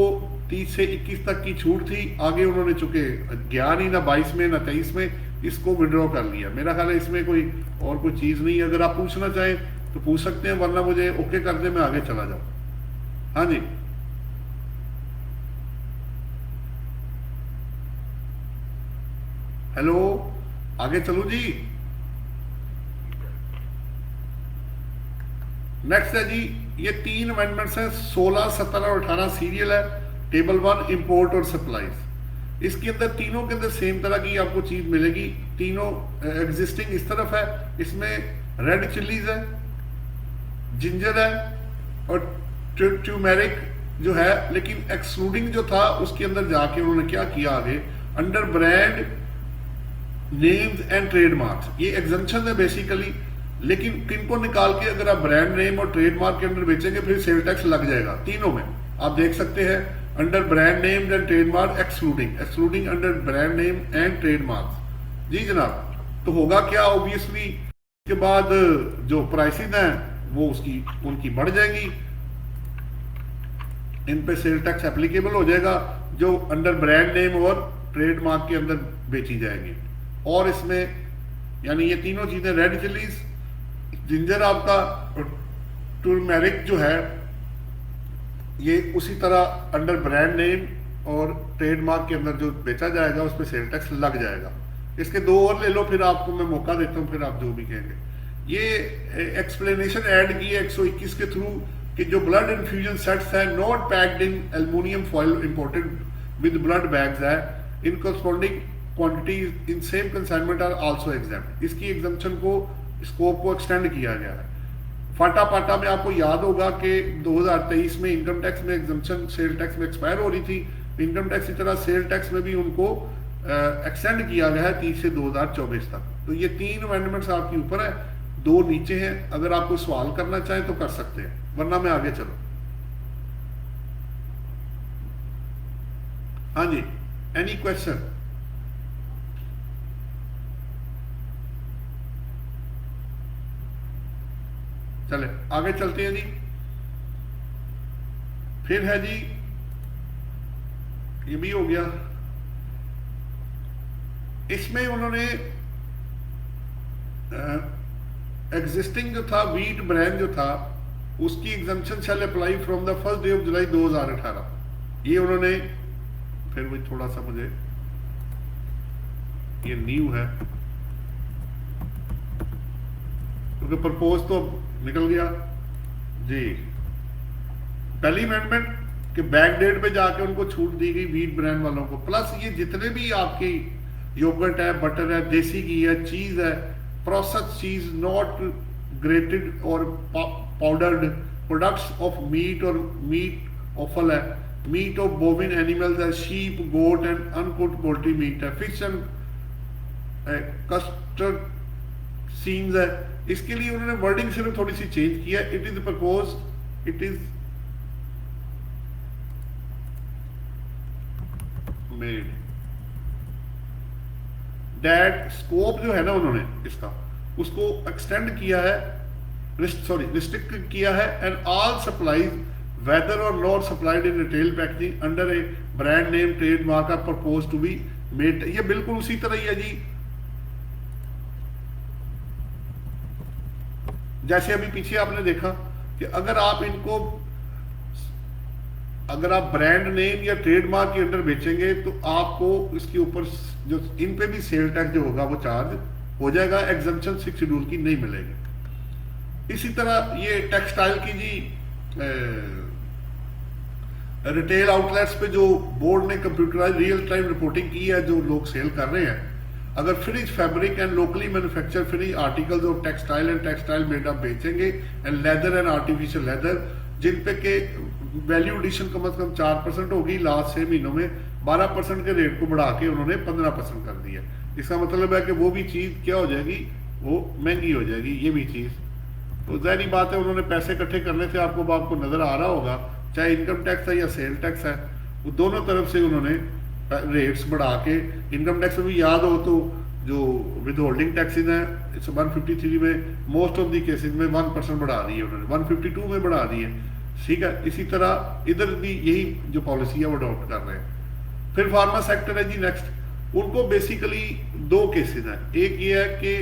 30 से 21 तक की छूट थी, आगे उन्होंने चुके गया नहीं, ना 22 में ना 23 में, इसको विड्रॉ कर लिया। मेरा ख्याल है इसमें कोई और कोई चीज नहीं है। अगर आप पूछना चाहें तो पूछ सकते हैं, वरना मुझे ओके कर दे, मैं आगे चला जाऊं। हाँ जी, हेलो, आगे चलो जी। नेक्स्ट है जी, ये 3 अमेंडमेंट्स हैं, 16, 17 और 18 सीरियल है। टेबल 1 इंपोर्ट और सप्लाईज, इसके अंदर तीनों के अंदर सेम तरह की आपको चीज मिलेगी। तीनों एग्जिस्टिंग इस तरफ है, इसमें रेड चिल्लीज है, जिंजर है और ट्यूमेरिक जो है, लेकिन एक्सक्लूडिंग जो था उसके अंदर जाके उन्होंने क्या किया आगे, under brand names and trademarks, ये एग्जम्पशन है बेसिकली। लेकिन किनको निकाल के अगर आप ब्रांड नेम और ट्रेडमार्क के अंदर बेचेंगे फिर सेल टैक्स लग जाएगा तीनों में। आप देख सकते हैं under brand name and trademark excluding under brand name and trademarks. जी जनाब, तो होगा क्या, ऑब्वियसली के बाद जो प्राइसेस हैं वो उनकी बढ़ जाएंगी, इन पे सेल टैक्स एप्लीकेबल हो जाएगा जो अंडर ब्रांड नेम और ट्रेडमार्क के अंदर बेची जाएंगी। और इसमें यानी ये तीनों चीजें, रेड चिलीज, जिंजर आपका, टर्मेरिक जो है ये उसी तरह अंडर ब्रांड नेम और ट्रेडमार्क के अंदर जो बेचा जाएगा उस पर सेल टैक्स लग जाएगा। इसके दो और ले लो, फिर आपको मैं मौका देता हूँ, फिर आप जो भी कहेंगे। ये एक्सप्लेनेशन ऐड की है 121 के थ्रू कि जो ब्लड इन्फ्यूजन सेट्स है not packed in aluminium foil imported with blood bags है, in corresponding quantities in same consignment are also exempt. इसकी एग्जाम्पशन को, स्कोप को एक्सटेंड किया गया है। फाटा में आपको याद होगा कि 2023 में इनकम टैक्स में एग्जाम्पशन सेल टैक्स में एक्सपायर हो रही थी, इनकम टैक्स की तरह सेल टैक्स में भी उनको एक्सटेंड किया गया है 30 से 2024 तक। तो ये 3 अमेंडमेंट्स आपके ऊपर है, 2 नीचे हैं। अगर आप कोई सवाल करना चाहें तो कर सकते हैं, वरना मैं आगे चलो। हाँ जी, एनी क्वेश्चन? चले आगे चलते हैं जी। फिर है जी, ये भी हो गया। इसमें उन्होंने एग्जिस्टिंग जो था वीट ब्रांड जो था उसकी exemption shall apply from the 1 जुलाई 2018। ये उन्होंने, फिर भी थोड़ा सा मुझे ये न्यू है क्योंकि प्रपोज तो निकल गया जी। पहली अमेंडमेंट कि बैक डेट पे जाके उनको छूट दी गई वीट ब्रांड वालों को, प्लस ये जितने भी आपकी योगर्ट है, बटर है, देसी घी है, चीज है, प्रोसेस चीज, नॉट ग्रेटेड और पाउडर्ड प्रोडक्ट्स ऑफ मीट और मीट ऑफल है, मीट ऑफ बोविन एनिमल्स है, sheep, goat and uncooked poultry meat है, फिश एंड कस्टर्ड सीन्स है। इसके लिए उन्होंने वर्डिंग सिर्फ थोड़ी सी चेंज किया। It is propose, it is made that scope जो है ना उन्होंने इसका उसको एक्सटेंड किया है, रिस्ट्रिक्ट किया है, एंड ऑल सप्लाईज वेदर और not supplied in retail packaging under a brand name trademark are propose to be made. ये बिल्कुल उसी तरह ही है जी जैसे अभी पीछे आपने देखा कि अगर आप ब्रांड नेम या ट्रेडमार्क के अंडर बेचेंगे तो आपको इसके ऊपर जो इन पे भी सेल टैक्स जो होगा वो चार्ज हो जाएगा, एग्जम्पशन 6 शेड्यूल की नहीं मिलेगी। इसी तरह ये टेक्सटाइल की जी रिटेल आउटलेट्स पे जो बोर्ड ने कंप्यूटराइज रियल टाइम रिपोर्टिंग की है, जो लोग सेल कर रहे हैं, अगर finish fabric and locally manufacture finish articles of textile and textile made up बेचेंगे and leather and artificial leather जिन पे के वैल्यू एडिशन कम से कम 4% होगी, लास्ट 6 महीनों में 12% के रेट को बढ़ा के उन्होंने 15% कर दिया। इसका मतलब है कि वो भी चीज क्या हो जाएगी, वो महंगी हो जाएगी। ये भी चीज तो जाहिर बात है उन्होंने पैसे इकट्ठे करने से आपको नजर आ रहा होगा, चाहे इनकम टैक्स है या सेल टैक्स है, वो दोनों तरफ से उन्होंने रेट्स बढ़ा के, इनकम टैक्स में भी याद हो तो जो विद होल्डिंग टैक्सेज हैं 153 में मोस्ट ऑफ दी केसेस में 1% बढ़ा दी है उन्होंने, 152 में बढ़ा दी है। ठीक है, इसी तरह इधर भी यही जो पॉलिसी है वो अडॉप्ट कर रहे हैं। फिर फार्मा सेक्टर है जी नेक्स्ट, उनको बेसिकली 2 केसेस हैं। एक ये है कि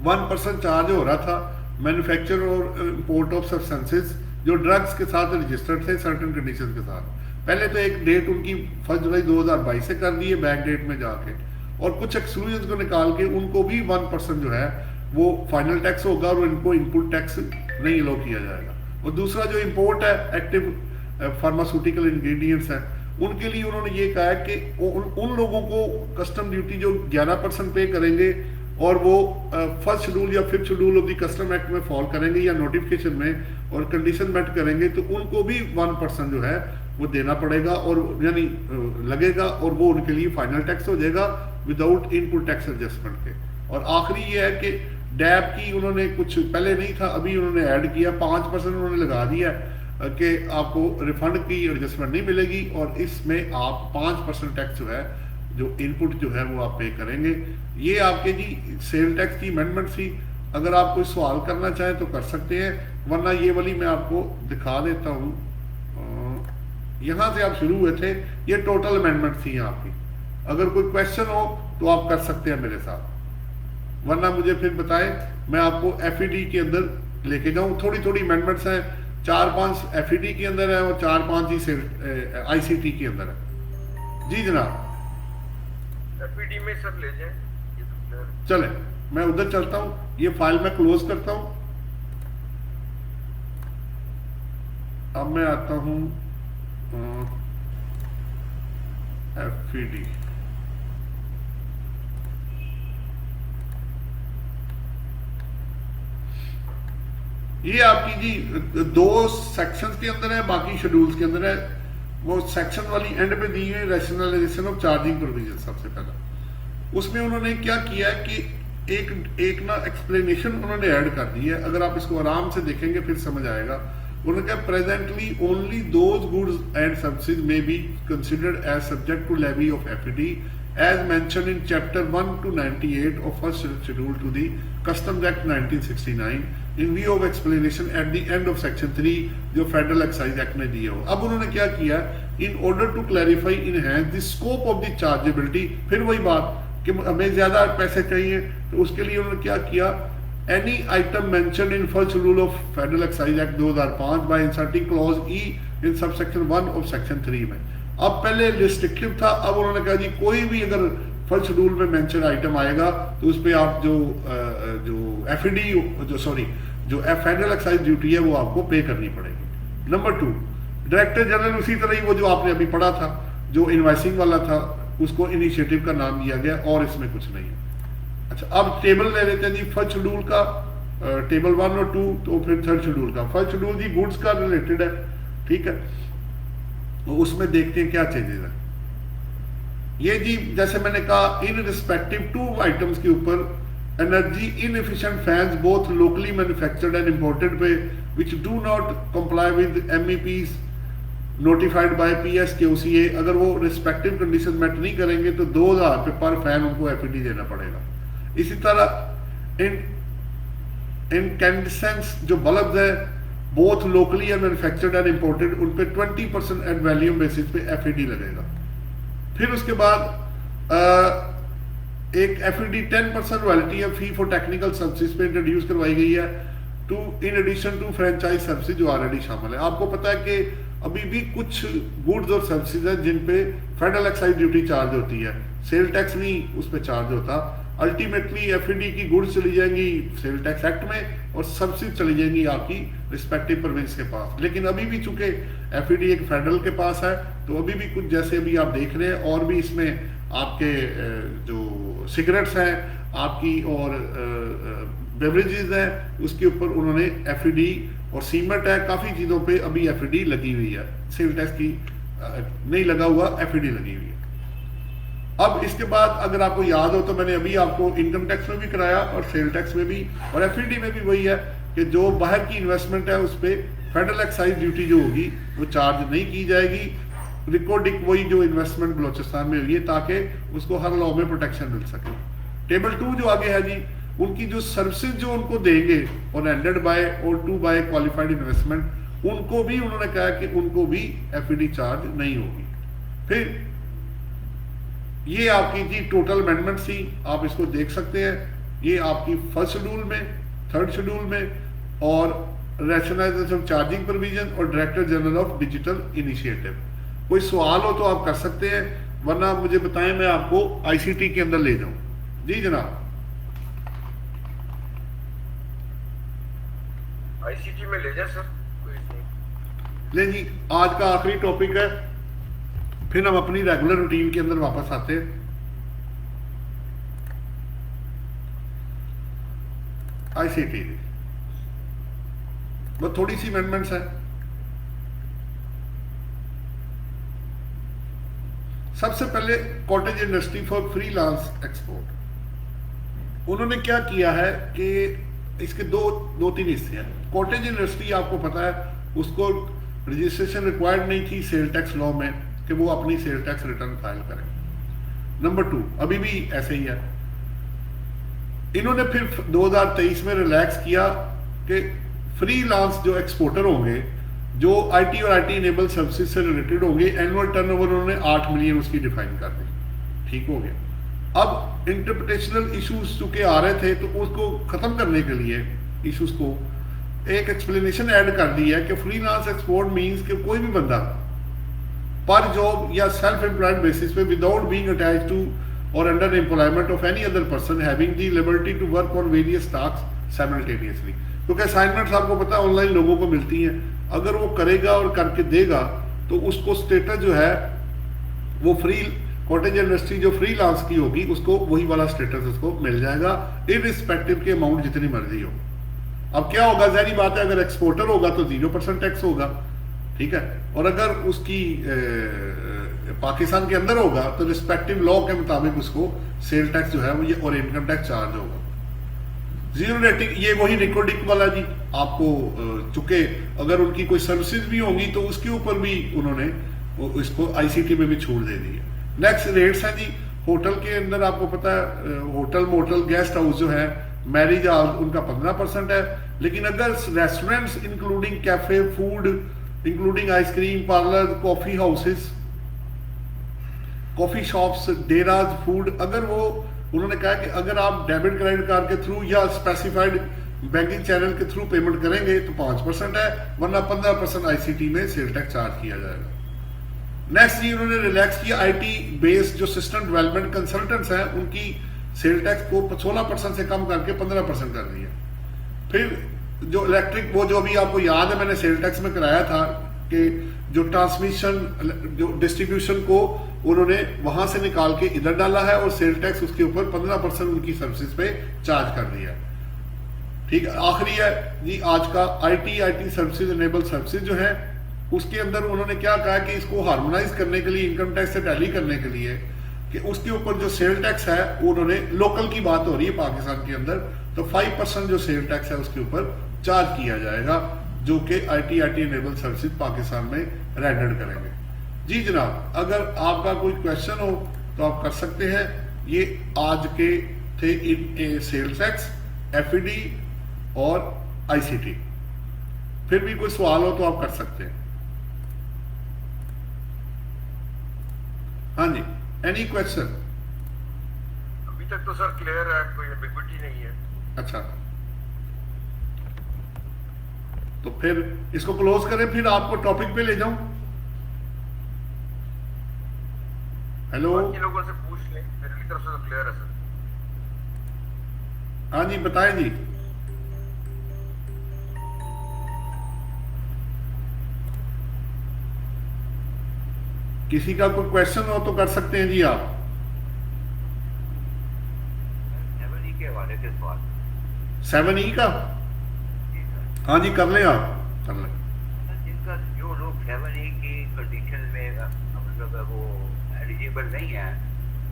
1% चार्ज हो रहा था मैन्युफैक्चर और इंपोर्ट ऑफ सब्सटेंसेस जो ड्रग्स के साथ रजिस्टर्ड थे सर्टेन कंडीशन के साथ। पहले तो एक डेट उनकी 1 जुलाई 2022 से कर दी है बैक डेट में जाके, और कुछ एक्सक्लूजन को निकाल के उनको भी 1% जो है वो फाइनल टैक्स होगा और इनको इनपुट टैक्स नहीं अलो किया जाएगा। और दूसरा जो इंपोर्ट है एक्टिव फार्मास्यूटिकल इंग्रेडिएंट्स है, उनके लिए उन्होंने ये कहा है कि उन लोगों को कस्टम ड्यूटी जो 11% पे करेंगे और वो फर्स्ट शेड्यूल या fifth schedule of the custom act में फॉल करेंगे या नोटिफिकेशन में और कंडीशन मेट करेंगे तो उनको भी 1% जो है वो देना पड़ेगा और यानी लगेगा, और वो उनके लिए फाइनल टैक्स हो जाएगा विदाउट इनपुट टैक्स एडजस्टमेंट के। और आखिरी ये है कि डैब की उन्होंने कुछ पहले नहीं था, अभी उन्होंने ऐड किया, 5% उन्होंने लगा दिया कि आपको रिफंड की एडजस्टमेंट नहीं मिलेगी और इसमें आप 5% टैक्स जो है जो इनपुट जो है वो आप पे करेंगे। ये आपके जी सेल टैक्स की अमेंडमेंट थी। अगर आप कोई सवाल करना चाहें तो कर सकते हैं, वरना ये वाली मैं आपको दिखा देता हूँ। यहाँ से आप शुरू हुए थे, ये टोटल अमेंडमेंट थी आपकी। अगर कोई क्वेश्चन हो तो आप कर सकते हैं मेरे साथ, वरना मुझे फिर बताएं, मैं आपको एफईडी के अंदर लेके जाऊँ। थोड़ी थोड़ी अमेंडमेंट्स हैं, 4-5 एफईडी के अंदर है और 4-5 ही आईसीटी के अंदर है। जी जनाब, एफईडी में सर ले जाए। चले मैं उधर चलता हूँ, ये फाइल मैं क्लोज करता हूँ। अब मैं आता हूँ एफईडी। ये आपकी जी 2 सेक्शंस के अंदर है, बाकी शेड्यूल्स के अंदर है। वो सेक्शन वाली एंड पे दी है रैशनलाइजेशन ऑफ चार्जिंग प्रोविजन। सबसे पहला उसमें उन्होंने क्या किया कि एक ना एक्सप्लेनेशन उन्होंने ऐड कर दी है। अगर आप इसको आराम से देखेंगे फिर समझ आएगा। उन्होंने कहा presently only those goods and services में be considered as subject to levy of FED as mentioned in chapter 1 to 98 of first schedule to the Customs Act 1969 in view of explanation at the end of section 3 जो federal excise act में दिए हो। अब उन्होंने क्या किया, in order to clarify enhance the scope of the chargeability, फिर वही बात कि हमें ज्यादा पैसे चाहिए तो उसके लिए उन्होंने क्या किया, any item mentioned in first schedule of Federal Excise Act 2005 by inserting clause E in subsection 1 of section 3 में। अब पहले रिस्ट्रिक्टिव था, अब उन्होंने कहा जी कोई भी अगर फर्स्ट शेड्यूल में मेंशन आइटम आएगा तो उस पर आप जो एफईडी जो फेडरल एक्साइज ड्यूटी है वो आपको पे करनी पड़ेगी। नंबर 2, डायरेक्टर जनरल उसी तरह ही वो जो आपने अभी पढ़ा था जो इनवाइसिंग वाला था उसको इनिशिएटिव का नाम दिया गया और इसमें कुछ नहीं है। अच्छा, अब टेबल ले लेते हैं जी फर्स्ट शेड्यूल का, टेबल 1 और 2, तो फिर थर्ड शेड्यूल का। फर्स्ट शेड्यूल जी गुड्स का रिलेटेड है, ठीक है, तो उसमें देखते हैं क्या चेंजेस है। ये जी जैसे मैंने कहा इन रिस्पेक्टिव 2 आइटम्स के ऊपर energy inefficient fans both locally manufactured and imported पे which do not comply with MEPs notified by PSQCA, अगर वो रिस्पेक्टिव कंडीशन मेट नहीं करेंगे तो 2000 रुपये पर फैन उनको एफईडी देना पड़ेगा। इसी तरह इनकैंडेसेंस जो बल्ब है both locally and manufactured and imported उन पे 20% एट वैल्यूम बेसिस पे एफईडी लगेगा। फिर उसके बाद एक एफईडी 10% रॉयल्टी है फी फॉर टेक्निकल सर्विसेज पे इंट्रोड्यूस करवाई गई है to in addition to franchise services जो ऑलरेडी शामिल है। आपको पता है कि अभी भी कुछ गुड्स और सर्विसेज है जिन पे फेडरल एक्साइज ड्यूटी चार्ज होती है, सेल टैक्स नहीं उस पर चार्ज होता। अल्टीमेटली एफईडी की गुड्स चली जाएंगी सेल टैक्स एक्ट में और सब्सिडी चली जाएंगी आपकी रिस्पेक्टिव प्रोविंस के पास। लेकिन अभी भी चूंकि एफईडी एक फेडरल के पास है तो अभी भी कुछ जैसे अभी आप देख रहे हैं और भी इसमें आपके जो सिगरेट्स हैं आपकी और बेवरेजेस हैं उसके ऊपर उन्होंने एफईडी और सीमेंट है, काफ़ी चीज़ों पे अभी एफईडी लगी हुई है, सेल टैक्स की नहीं लगा हुआ, एफईडी लगी हुई है। अब इसके बाद अगर आपको याद हो तो मैंने अभी आपको इनकम टैक्स में भी कराया और सेल टैक्स में भी और एफईडी में भी वही है कि जो बाहर की इन्वेस्टमेंट है उस पर फेडरल एक्साइज ड्यूटी जो होगी वो चार्ज नहीं की जाएगी। रिकॉर्डिंग वही जो इन्वेस्टमेंट बलोचिस्तान में हुई है ताकि उसको हर लॉ में प्रोटेक्शन मिल सके। टेबल 2 जो आगे है जी उनकी जो सर्विसेज जो उनको देंगे और हैंडेड बाय और टू बाय क्वालिफाइड इन्वेस्टमेंट उनको भी उन्होंने कहा कि उनको भी एफईडी चार्ज नहीं होगी। फिर ये आपकी जी टोटल अमेंडमेंट थी, आप इसको देख सकते हैं। ये आपकी फर्स्ट शेड्यूल में, थर्ड शेड्यूल में और रैशनलाइजेशन ऑफ चार्जिंग प्रोविजन और director general of digital initiative. कोई सवाल हो तो आप कर सकते हैं, वरना मुझे बताएं मैं आपको आईसीटी के अंदर ले जाऊं। जी जनाब, आईसीटी में ले जाए सर, ले जी आज का आखिरी टॉपिक है, फिर हम अपनी रेगुलर रूटीन के अंदर वापस आते हैं। ICT वो थोड़ी सी अमेंडमेंट्स है। सबसे पहले cottage industry for freelance export, उन्होंने क्या किया है कि इसके दो तीन हिस्से हैं। कॉटेज इंडस्ट्री आपको पता है उसको रजिस्ट्रेशन रिक्वायर्ड नहीं थी सेल टैक्स लॉ में कि वो अपनी सेल टैक्स रिटर्न फाइल करें। नंबर 2 अभी भी ऐसे ही है। इन्होंने फिर 2023 में रिलैक्स किया कि फ्रीलांस जो एक्सपोर्टर होंगे जो IT और IT इनेबल सर्विसेज से रिलेटेड होंगे, एनुअल टर्नओवर उन्होंने 8 मिलियन उसकी डिफाइन कर दी। ठीक हो गया। अब इंटरप्रिटेशनल इश्यूज चूंकि आ रहे थे तो उसको खत्म करने के लिए इश्यूज को एक एक्सप्लेनेशन ऐड कर दी है कि फ्रीलांस एक्सपोर्ट मींस कि कोई भी बंदा पर जॉब या सेल्फ एम्प्लॉयड बेसिस पे विदाउट बीइंग अटैच्ड टू और under employment of any other person having the liberty to work on various task simultaneously, क्योंकि असाइनमेंट्स आपको पता है ऑनलाइन लोगों को मिलती हैं, अगर वो करेगा और करके देगा तो उसको स्टेटस जो है वो फ्री कॉटेज इंडस्ट्री जो फ्रीलांस की होगी उसको वही वाला स्टेटस उसको मिल जाएगा इररिस्पेक्टिव के अमाउंट जितनी मर्जी हो। अब क्या होगा, ज़ाहिर बात है अगर एक्सपोर्टर होगा तो 0% टैक्स होगा, ठीक है, और अगर उसकी पाकिस्तान के अंदर होगा तो रिस्पेक्टिव लॉ के मुताबिक उसको सेल टैक्स जो है वो ये और इनकम टैक्स चार्ज होगा। जीरो रेटिंग ये वही रिकॉर्डिंग वाला जी, आपको चूंकि अगर उनकी कोई सर्विसेज भी होंगी तो उसके ऊपर भी उन्होंने इसको ICT में भी छूट दे दी है। नेक्स्ट रेट्स हैं जी, होटल के अंदर आपको पता है होटल मोटल गेस्ट हाउस जो है मैरिज हॉल उनका 15% है, लेकिन अगर restaurants including cafe food including ice cream parlour coffee houses coffee shops डेराज फूड, अगर वो उन्होंने कहा कि अगर आप डेबिट क्रेडिट कार्ड के थ्रू या स्पेसिफाइड बैंकिंग चैनल के थ्रू पेमेंट करेंगे तो 5% है, वरना 15% ICT में सेल टैक्स चार्ज किया जाएगा। नेक्स्ट जी उन्होंने रिलैक्स किया IT बेस्ड जो सिस्टम डेवलपमेंट कंसल्टेंट्स हैं उनकी सेल टैक्स को 16% से कम करके 15% कर दिया। फिर जो इलेक्ट्रिक वो जो अभी आपको याद है मैंने सेल टैक्स में कराया था कि जो ट्रांसमिशन जो डिस्ट्रीब्यूशन को उन्होंने वहां से निकाल के इधर डाला है और सेल टैक्स उसके ऊपर 15% उनकी सर्विसेज पे चार्ज कर दिया। ठीक है, आखिरी है जी आज का IT सर्विसेज इनेबल सर्विसेज जो है उसके अंदर उन्होंने क्या कहा कि इसको हार्मोनाइज करने के लिए इनकम टैक्स से टैली करने के लिए कि उसके ऊपर जो सेल टैक्स है उन्होंने लोकल की बात हो रही है पाकिस्तान के अंदर तो 5% जो सेल टैक्स है उसके ऊपर चार्ज किया जाएगा जो कि IT इनेबल सर्विसेज पाकिस्तान में रेंडर करेंगे। जी जनाब, अगर आपका कोई क्वेश्चन हो तो आप कर सकते हैं। ये आज के थे इन सेल्स टैक्स FED और ICT। फिर भी कोई सवाल हो तो आप कर सकते हैं। हाँ जी, एनी क्वेश्चन? अभी तक तो सर क्लियर है, कोई एम्बिग्विटी नहीं है। अच्छा, तो फिर इसको क्लोज करें, फिर आपको टॉपिक पे ले जाऊं। हेलो, बाकी लोगों से पूछ लें, मेरी तरफ से तो क्लियर है सर। हाँ जी बताएं जी। किसी का कोई क्वेश्चन हो तो कर सकते हैं जी आप। 7E के हवाले से सवाल 7E का? हाँ जी कर लें, आप कर लें। जिनका जो लोग 7E की कंडीशन में मतलब वो एलिजिबल नहीं है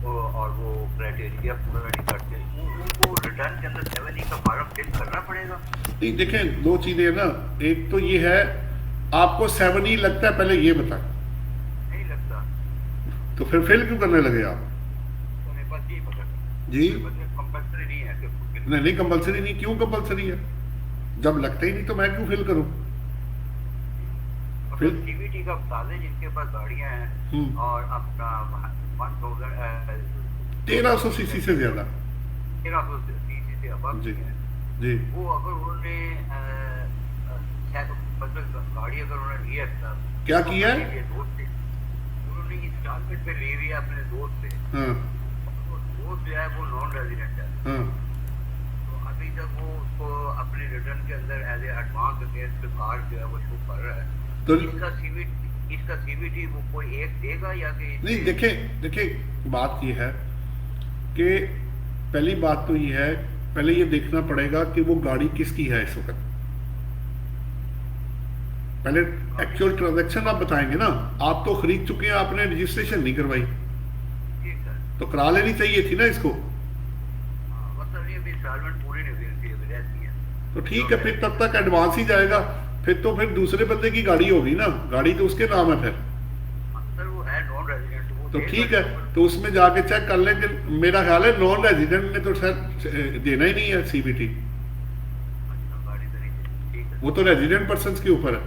और वो क्राइटेरिया पूरा नहीं करते उनको रिटर्न के अंदर 7E का फॉर्म फिल करना पड़ेगा। नहीं देखें, दो चीजें है ना, एक तो ये है आपको 7E लगता है, पहले ये बताएं। नहीं लगता तो फिर फेल क्यों करने लगे आप? तो मेरे पास यही पकड़ जी कंपल्सरी नहीं है कि नहीं कंपलसरी नहीं, क्यों कंपलसरी है? जब लगता ही नहीं तो मैं क्यों फिल करूं? फिर CVT का बता दें जिनके पास गाड़ियां हैं और अपना 1300 सीसी से ज्यादा 1300 सीसी से अब जी जी वो अगर उन्होंने मतलब गाड़ी अगर उन्होंने लिया था क्या किया है? उन्होंने इंस्टॉलमेंट पे ले लिया अपने दोस्त से। हाँ दोस्त जो है वो नॉन रेजिडेंट है। हाँ तो अभी तक वो उसको अपने रिटर्न के अंदर as a advance against car जो है वो शो कर रहा है। तो इसका CVT वो कोई एक देगा या कि नहीं? देखिए बात ये है कि पहली बात तो ये है, पहले ये देखना पड़ेगा कि वो गाड़ी किसकी है इस वक्त। पहले एक्चुअल ट्रांजैक्शन आप बताएंगे ना, आप तो खरीद चुके हैं, आपने रजिस्ट्रेशन नहीं करवाई, जी सर। तो करा लेनी चाहिए थी ना इसको। मतलब ये भी इंस्टॉलमेंट पूरी नहीं हुई उनकी, अभी रहती है। तो ठीक है, फिर तब तक एडवांस ही जाएगा, फिर तो फिर दूसरे बंदे की गाड़ी होगी ना, गाड़ी तो उसके नाम है फिर। सर वो है नॉन रेजिडेंट, तो ठीक है, तो उसमें जाके चेक कर लेंगे। मेरा ख्याल है नॉन रेजिडेंट ने तो सर देना ही नहीं है सीबीटी, गाड़ी तरीके। ठीक है, वो तो रेजिडेंट पर्सन के ऊपर है,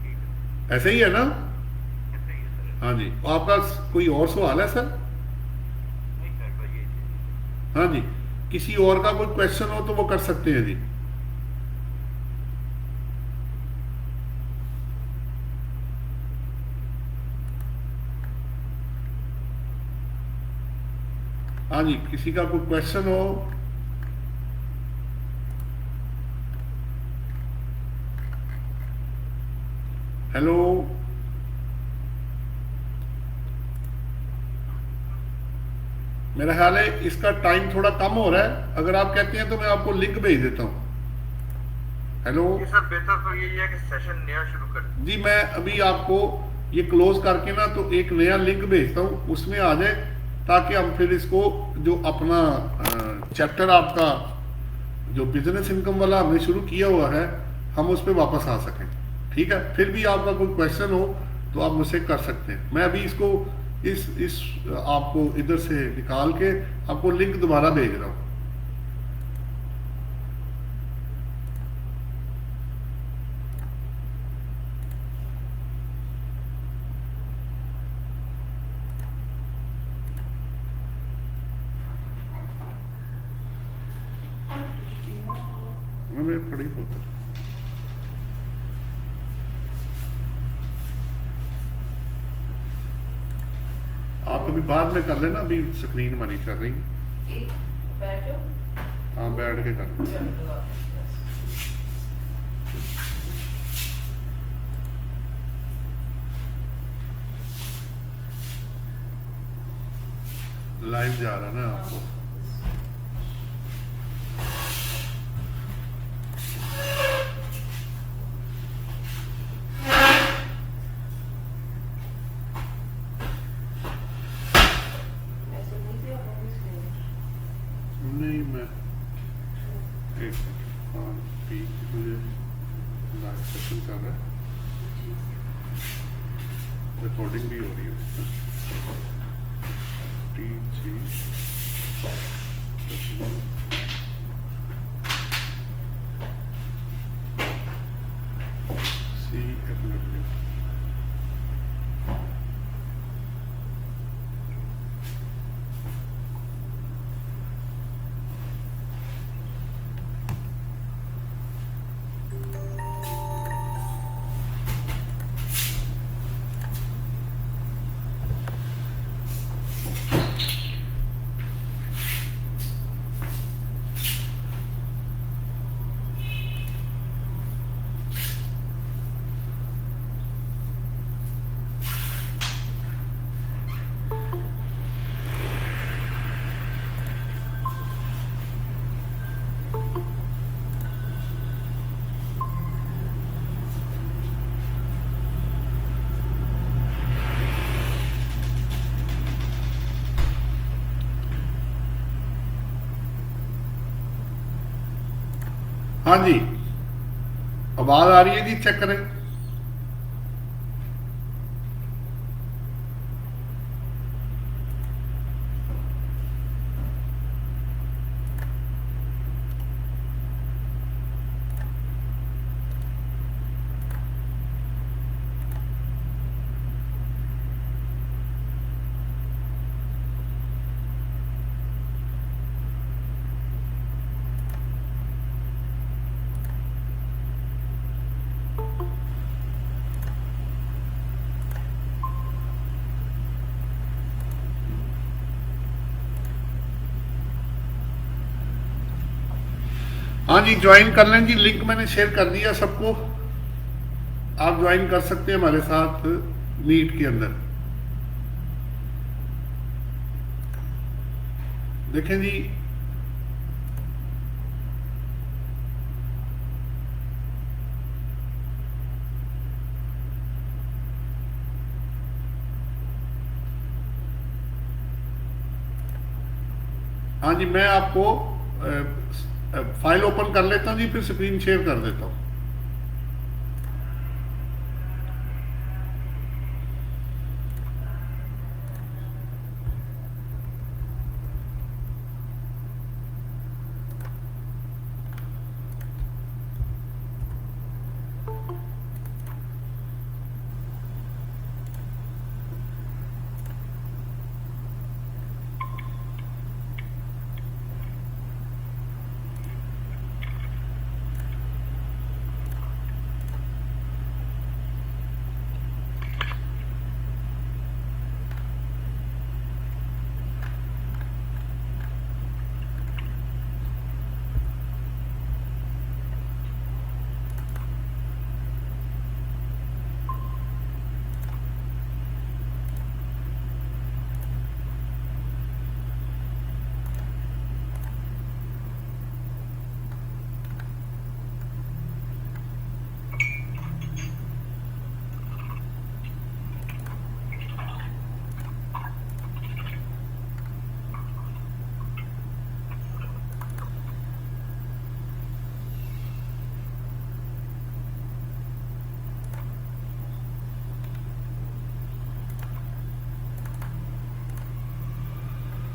ठीक है, ऐसे ही है ना। सही है सर। हाँ जी, तो आपका कोई और सवाल है सर? नहीं सर, बस ये चीज़। हाँ जी, किसी और का कोई क्वेश्चन हो तो वो कर सकते हैं जी। हाँ जी, किसी का कोई क्वेश्चन हो? हेलो, मेरा ख्याल है इसका टाइम थोड़ा कम हो रहा है, अगर आप कहते हैं तो मैं आपको लिंक भेज देता हूँ। हेलो ये सर बेहतर तो यही है कि सेशन नया शुरू कर दें। जी, मैं अभी आपको ये क्लोज करके ना तो एक नया लिंक भेजता हूँ, उसमें आ जाए, ताकि हम फिर इसको जो अपना चैप्टर आपका जो बिजनेस इनकम वाला हमने शुरू किया हुआ है, हम उस पर वापस आ सकें। ठीक है, फिर भी आपका कोई क्वेश्चन हो तो आप मुझसे कर सकते हैं। मैं अभी इसको इस आपको इधर से निकाल के आपको लिंक दोबारा भेज रहा हूँ। मैं पढ़ी होता आप अभी बाद में कर लेना, अभी स्क्रीन हमारी कर रही। हाँ, बैठ के कर लो। लाइव जा रहा ना आपको। नहीं, मैं एक मुझे लाइव सेशन कर रहा है, रिकॉर्डिंग भी हो रही है। हाँ जी, आवाज आ रही है जी, चेक करें। हाँ जी, ज्वाइन कर लें जी, लिंक मैंने शेयर कर दिया सबको, आप ज्वाइन कर सकते हैं हमारे साथ मीट के अंदर। देखें जी, हाँ जी, मैं आपको फाइल ओपन कर लेता हूँ जी, फिर स्क्रीन शेयर कर देता हूँ।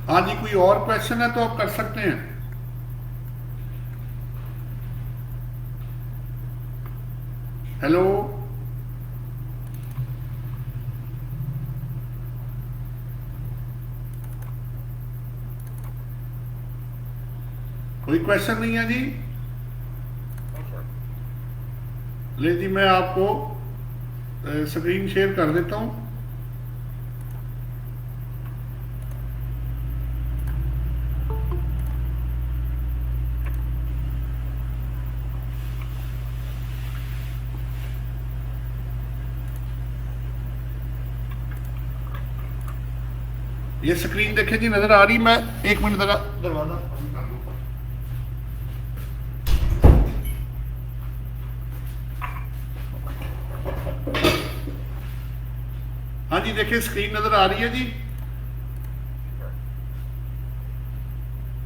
हाँ जी, कोई और क्वेश्चन है तो आप कर सकते हैं। हेलो, कोई क्वेश्चन नहीं है जी? ले जी, मैं आपको स्क्रीन शेयर कर देता हूं। ये स्क्रीन देखें जी, नजर आ रही? मैं एक मिनट जरा दरवाजा बंद कर दूं। हाँ जी, देखिए स्क्रीन नजर आ रही है जी?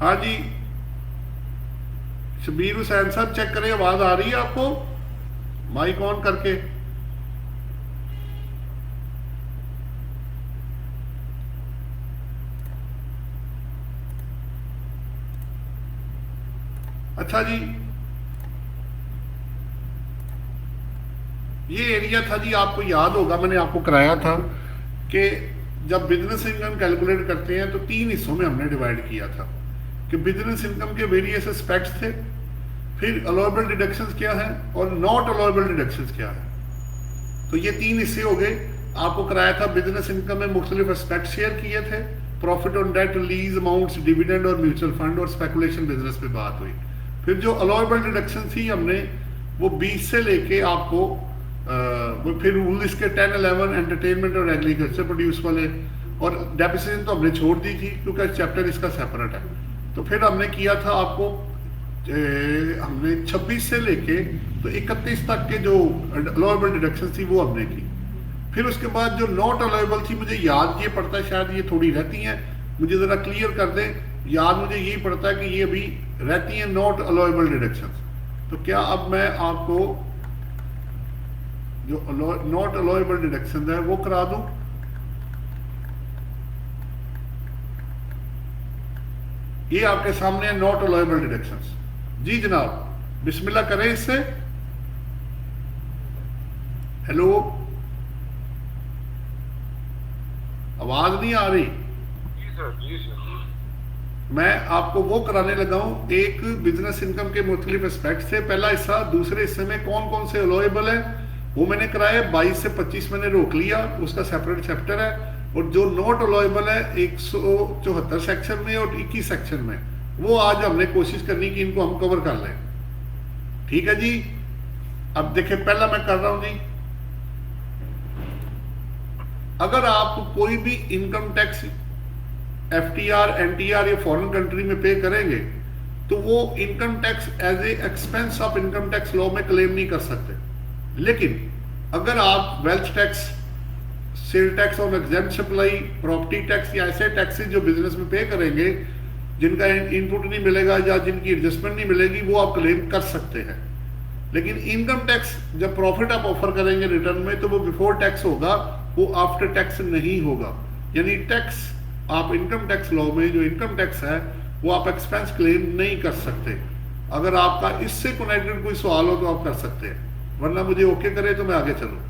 हाँ जी, शबीर हुसैन साहब चेक करें, आवाज आ रही है आपको माइक ऑन करके? अच्छा जी, ये एरिया था जी, आपको याद होगा मैंने आपको कराया था कि जब बिजनेस इनकम कैलकुलेट करते हैं तो 3 हिस्सों में हमने डिवाइड किया था कि बिजनेस इनकम के वेरियस एस्पेक्ट्स थे, फिर अलाउएबल डिडक्शंस क्या है और नॉट अलाउएबल डिडक्शंस क्या है। तो ये 3 हिस्से हो गए। आपको कराया था बिजनेस इनकम में मुख्तलिफ एस्पेक्ट शेयर किए थे, profit on debt, lease amounts, dividend और म्यूचुअल फंड और स्पेकुलेशन बिजनेस पे बात हुई। फिर जो अलाउएबल डिडक्शन थी हमने वो 20 से लेके आपको वो फिर रूल इसके 10, 11 एंटरटेनमेंट और एग्रीकल्चर प्रोड्यूस वाले, और डेप्रिसिएशन तो हमने छोड़ दी थी क्योंकि चैप्टर इसका सेपरेट है। तो फिर हमने किया था आपको हमने 26 से लेके तो 31 तक के जो अलाउएबल डिडक्शन थी वो हमने की। फिर उसके बाद जो नॉट अलाउएबल थी, मुझे याद ये पड़ता है, शायद ये थोड़ी रहती हैं, मुझे ज़रा क्लियर कर दें। याद मुझे यही पड़ता है कि ये अभी रहती हैं नॉट अलाउएबल डिडक्शन। तो क्या अब मैं आपको जो नॉट अलाउएबल डिडक्शन है वो करा दूं? ये आपके सामने है नॉट अलाउएबल डिडक्शंस। जी जनाब, बिस्मिल्लाह करें इससे। हेलो, आवाज नहीं आ रही? जी सर, जी सर। मैं आपको वो कराने लगा हूं, एक बिजनेस इनकम के मुख्तलिफ एस्पेक्ट से पहला हिस्सा, दूसरे हिस्से में कौन कौन से अलाउएबल है वो मैंने कराया। 22 से 25 मैंने रोक लिया, उसका सेपरेट चैप्टर है। और जो नॉट अलाउएबल है 174 सेक्शन में और 21 सेक्शन में, वो आज हमने कोशिश करनी कि इनको हम कवर कर लें। ठीक है जी? अब देखिए, पहला मैं कर रहा हूं जी, अगर आप कोई भी इनकम टैक्स FTR, NTR या फॉरेन कंट्री में पे करेंगे तो वो income tax as a expense of income tax law में क्लेम नहीं कर सकते। लेकिन अगर आप wealth tax, sale tax on exempt supply, property tax या ऐसे टैक्सेस जो बिजनेस में पे करेंगे जिनका इनपुट नहीं मिलेगा या जिनकी एडजस्टमेंट नहीं मिलेगी वो आप क्लेम कर सकते हैं। लेकिन इनकम टैक्स जब प्रॉफिट आप ऑफर करेंगे रिटर्न में तो वो बिफोर टैक्स होगा, वो आफ्टर टैक्स नहीं होगा। यानी टैक्स आप इनकम टैक्स लॉ में जो इनकम टैक्स है वो आप एक्सपेंस क्लेम नहीं कर सकते। अगर आपका इससे कनेक्टेड कोई सवाल हो तो आप कर सकते हैं, वरना मुझे ओके करे तो मैं आगे चलूं।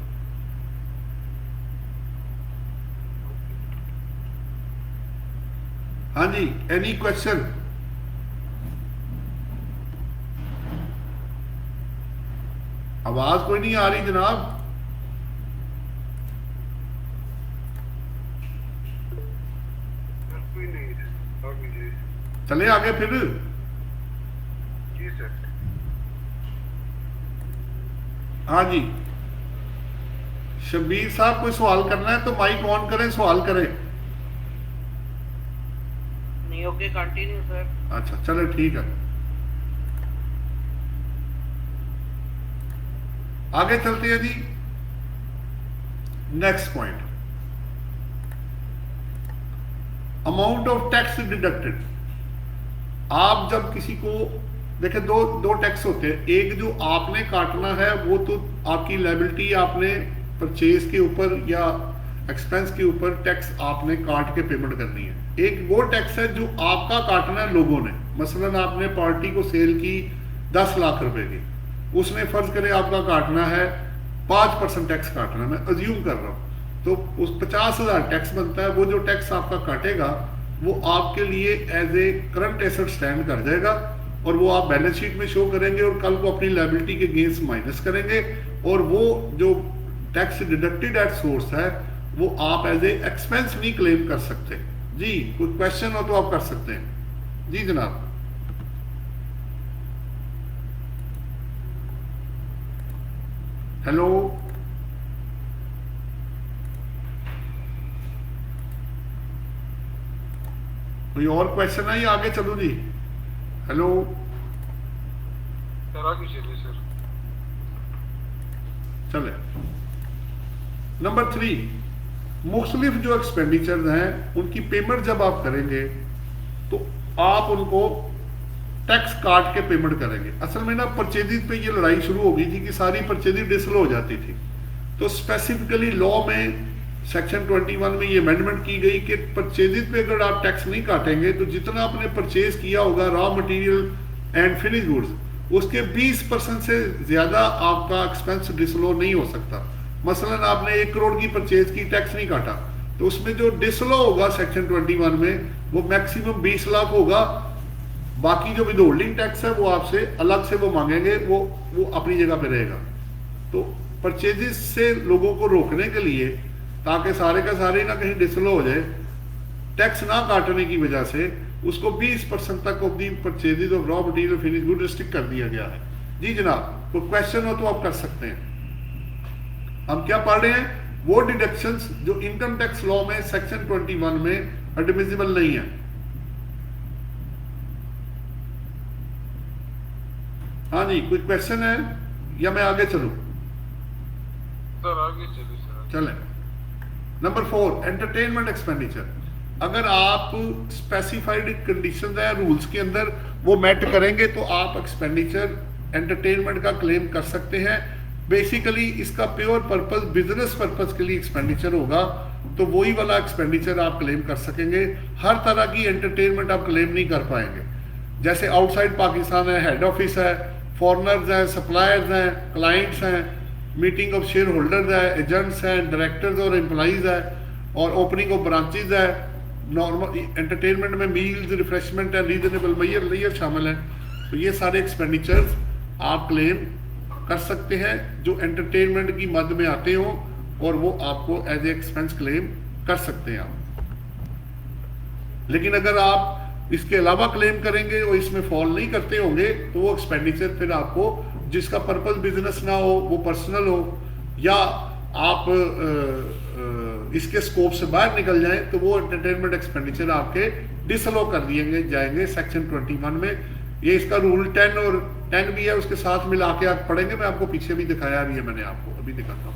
हाँ जी, एनी क्वेश्चन? आवाज कोई नहीं आ रही जनाब। कोई नहीं है, और कीजिए। चले आगे फिर। जी सर। हाँ जी, शब्बीर साहब कोई सवाल करना है तो माइक ऑन करें, सवाल करें। नहीं, ओके कंटिन्यू सर। अच्छा चलो ठीक है, आगे चलते हैं जी। Next point, amount of tax deducted. आप जब किसी को देखिए, दो टैक्स होते हैं। एक जो आपने काटना है वो तो आपकी लायबिलिटी, आपने परचेज के ऊपर या एक्सपेंस के ऊपर टैक्स आपने काट के पेमेंट करनी है। एक वो टैक्स है जो आपका काटना है लोगों ने। मसलन आपने पार्टी को सेल की 10 लाख रुपए की, उसने फर्ज करे आपका काटना है 5% टैक्स काटना है, मैं अज्यूम कर रहा हूँ, तो उस 50,000 टैक्स बनता है। वो जो टैक्स आपका काटेगा वो आपके लिए as a current asset stand कर जाएगा और वो आप बैलेंस शीट में शो करेंगे और कल को अपनी लायबिलिटी के अगेंस्ट माइनस करेंगे। और वो जो टैक्स डिडक्टेड एट सोर्स है वो आप एज ए एक्सपेंस नहीं क्लेम कर सकते। जी कोई क्वेश्चन हो तो आप कर सकते हैं। जी जनाब। हेलो, कोई और क्वेश्चन है या आगे चलो जी? हेलो सर आगे चलिए सर। चले। नंबर 3, मुख्तलिफ जो एक्सपेंडिचर हैं उनकी पेमेंट जब आप करेंगे तो आप उनको टैक्स काट के पेमेंट करेंगे। असल में ना परचेजिंग पे ये लड़ाई शुरू हो गई थी कि सारी परचेजिंग डिसल हो जाती थी, तो स्पेसिफिकली लॉ में सेक्शन 21 में ये अमेंडमेंट की गई कि परचेजिंग पे अगर आप टैक्स नहीं काटेंगे तो जितना आपने परचेज किया होगा raw material and finish goods, उसके 20% से ज्यादा आपका एक्सपेंस डिसलो नहीं हो सकता। मसलन आपने 1 करोड़ की परचेज की, टैक्स नहीं काटा, तो उसमें जो डिसलो होगा सेक्शन 21 में वो मैक्सिमम 20 लाख होगा। बाकी जो विदहोल्डिंग टैक्स है वो आपसे अलग से वो मांगेंगे, वो अपनी जगह पे रहेगा। तो परचेजेस से लोगों को रोकने के लिए, ताकि सारे का सारे ना कहीं डिसलो हो जाए, टैक्स ना काटने की वजह से उसको 20% तक of the purchases of raw material finish good restrict कर दिया गया है। जी जनाब, कोई क्वेश्चन हो तो आप कर सकते हैं। हम क्या पढ़ रहे हैं? वो डिडक्शंस जो इनकम टैक्स लॉ में सेक्शन 21 में एडमिसिबल नहीं है। हाँ जी, कोई क्वेश्चन है या मैं आगे चलूं? सर आगे चलिए सर। चलें। Number 4, entertainment expenditure. अगर आप स्पेसिफाइड कंडीशन है रूल्स के अंदर वो मेट करेंगे तो आप एक्सपेंडिचर एंटरटेनमेंट का क्लेम कर सकते हैं। बेसिकली इसका प्योर पर्पस बिजनेस पर्पस के लिए एक्सपेंडिचर होगा, तो वही वाला एक्सपेंडिचर आप क्लेम कर सकेंगे। हर तरह की एंटरटेनमेंट आप क्लेम नहीं कर पाएंगे। जैसे आउटसाइड पाकिस्तान है, हेड ऑफिस है, फॉरेनर्स हैं, सप्लायर्स हैं, क्लाइंट्स हैं, मीटिंग ऑफ शेयर होल्डर्स है, एजेंट्स हैं, डायरेक्टर्स और एम्प्लॉइज है, और ओपनिंग ऑफ ब्रांचेज है। नॉर्मल एंटरटेनमेंट में मील्स, रिफ्रेशमेंट है, रीजनेबल लेयर शामिल है। तो ये सारे एक्सपेंडिचर्स आप क्लेम कर सकते हैं जो एंटरटेनमेंट की मद में आते हो, और वो आपको एज ए एक्सपेंस क्लेम कर सकते हैं आप। लेकिन अगर आप इसके अलावा क्लेम करेंगे और इसमें फॉल नहीं करते होंगे तो वो एक्सपेंडिचर फिर आपको, जिसका पर्पस बिजनेस ना हो, वो पर्सनल हो, या आप इसके स्कोप से बाहर निकल जाएं, तो वो एंटरटेनमेंट एक्सपेंडिचर आपके डिसअलो कर दिए जाएंगे सेक्शन 21 में। ये इसका रूल 10 और 10 भी है, उसके साथ मिला के आप पढ़ेंगे। मैं आपको पीछे भी दिखाया भी है, मैंने आपको अभी दिखाता हूँ।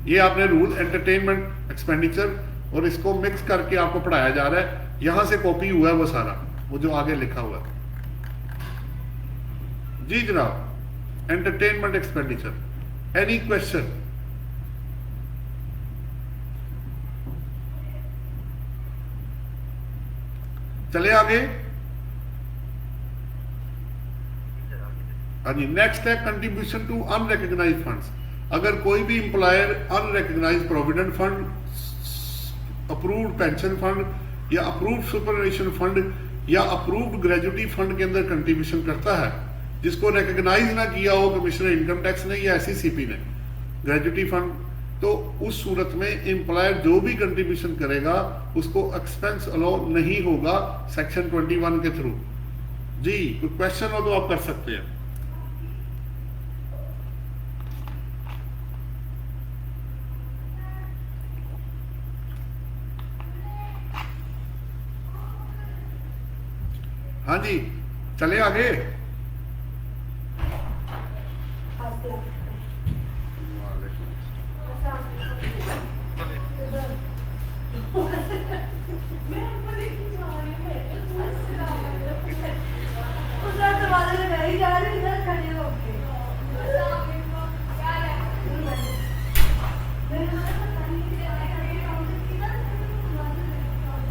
ये आपने रूल एंटरटेनमेंट एक्सपेंडिचर और इसको मिक्स करके आपको पढ़ाया जा रहा है, यहां से कॉपी हुआ है वो सारा, वो जो आगे लिखा हुआ है। जी जनाब, एंटरटेनमेंट एक्सपेंडिचर, एनी क्वेश्चन? चले आगे। हाँ जी, नेक्स्ट है कंट्रीब्यूशन टू अनरिकग्नाइज्ड फंड्स। अगर कोई भी employer unrecognised provident fund, approved pension fund या अप्रूव्ड सुपरएनुएशन फंड या अप्रूव्ड ग्रेजुएटी फंड के अंदर कंट्रीब्यूशन करता है, जिसको रिकग्नाइज ना किया हो कमिश्नर इनकम टैक्स ने या SECP ने, ग्रेजुएटी फंड, तो उस सूरत में एम्प्लॉयर जो भी कंट्रीब्यूशन करेगा उसको एक्सपेंस अलाउ नहीं होगा सेक्शन 21 के थ्रू। जी, कोई क्वेश्चन हो तो आप कर सकते हैं। हाँ जी, चले आगे।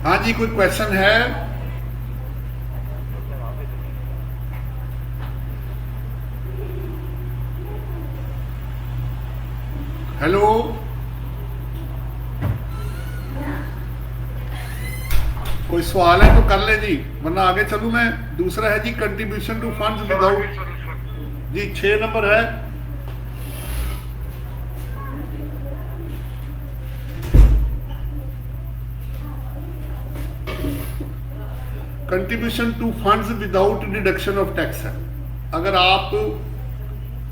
हाँ जी, कोई क्वेश्चन है? हेलो, कोई सवाल है तो कर ले जी, वरना आगे चलूं मैं। दूसरा है जी कंट्रीब्यूशन टू फंड्स विदाउट, जी 6 नंबर है। Contribution to funds without deduction of tax है। अगर आप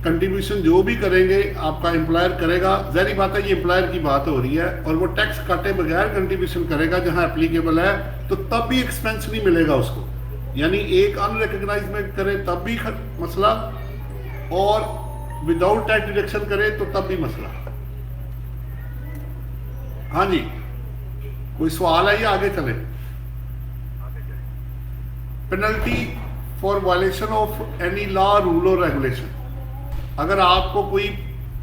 कंट्रीब्यूशन जो भी करेंगे आपका एम्प्लॉयर करेगा, जाहिर बात है ये एम्प्लॉयर की बात हो रही है, और वो टैक्स काटे बगैर कंट्रीब्यूशन करेगा जहां एप्लीकेबल है, तो तब भी एक्सपेंस नहीं मिलेगा उसको। यानी एक अनरिकग्नाइज में करे तब भी मसला, और विदाउट टैक्स डिडक्शन करे तो तब भी मसला। हाँ जी, कोई सवाल है या आगे चले? Penalty for violation of any law, rule और रेगुलेशन। अगर आपको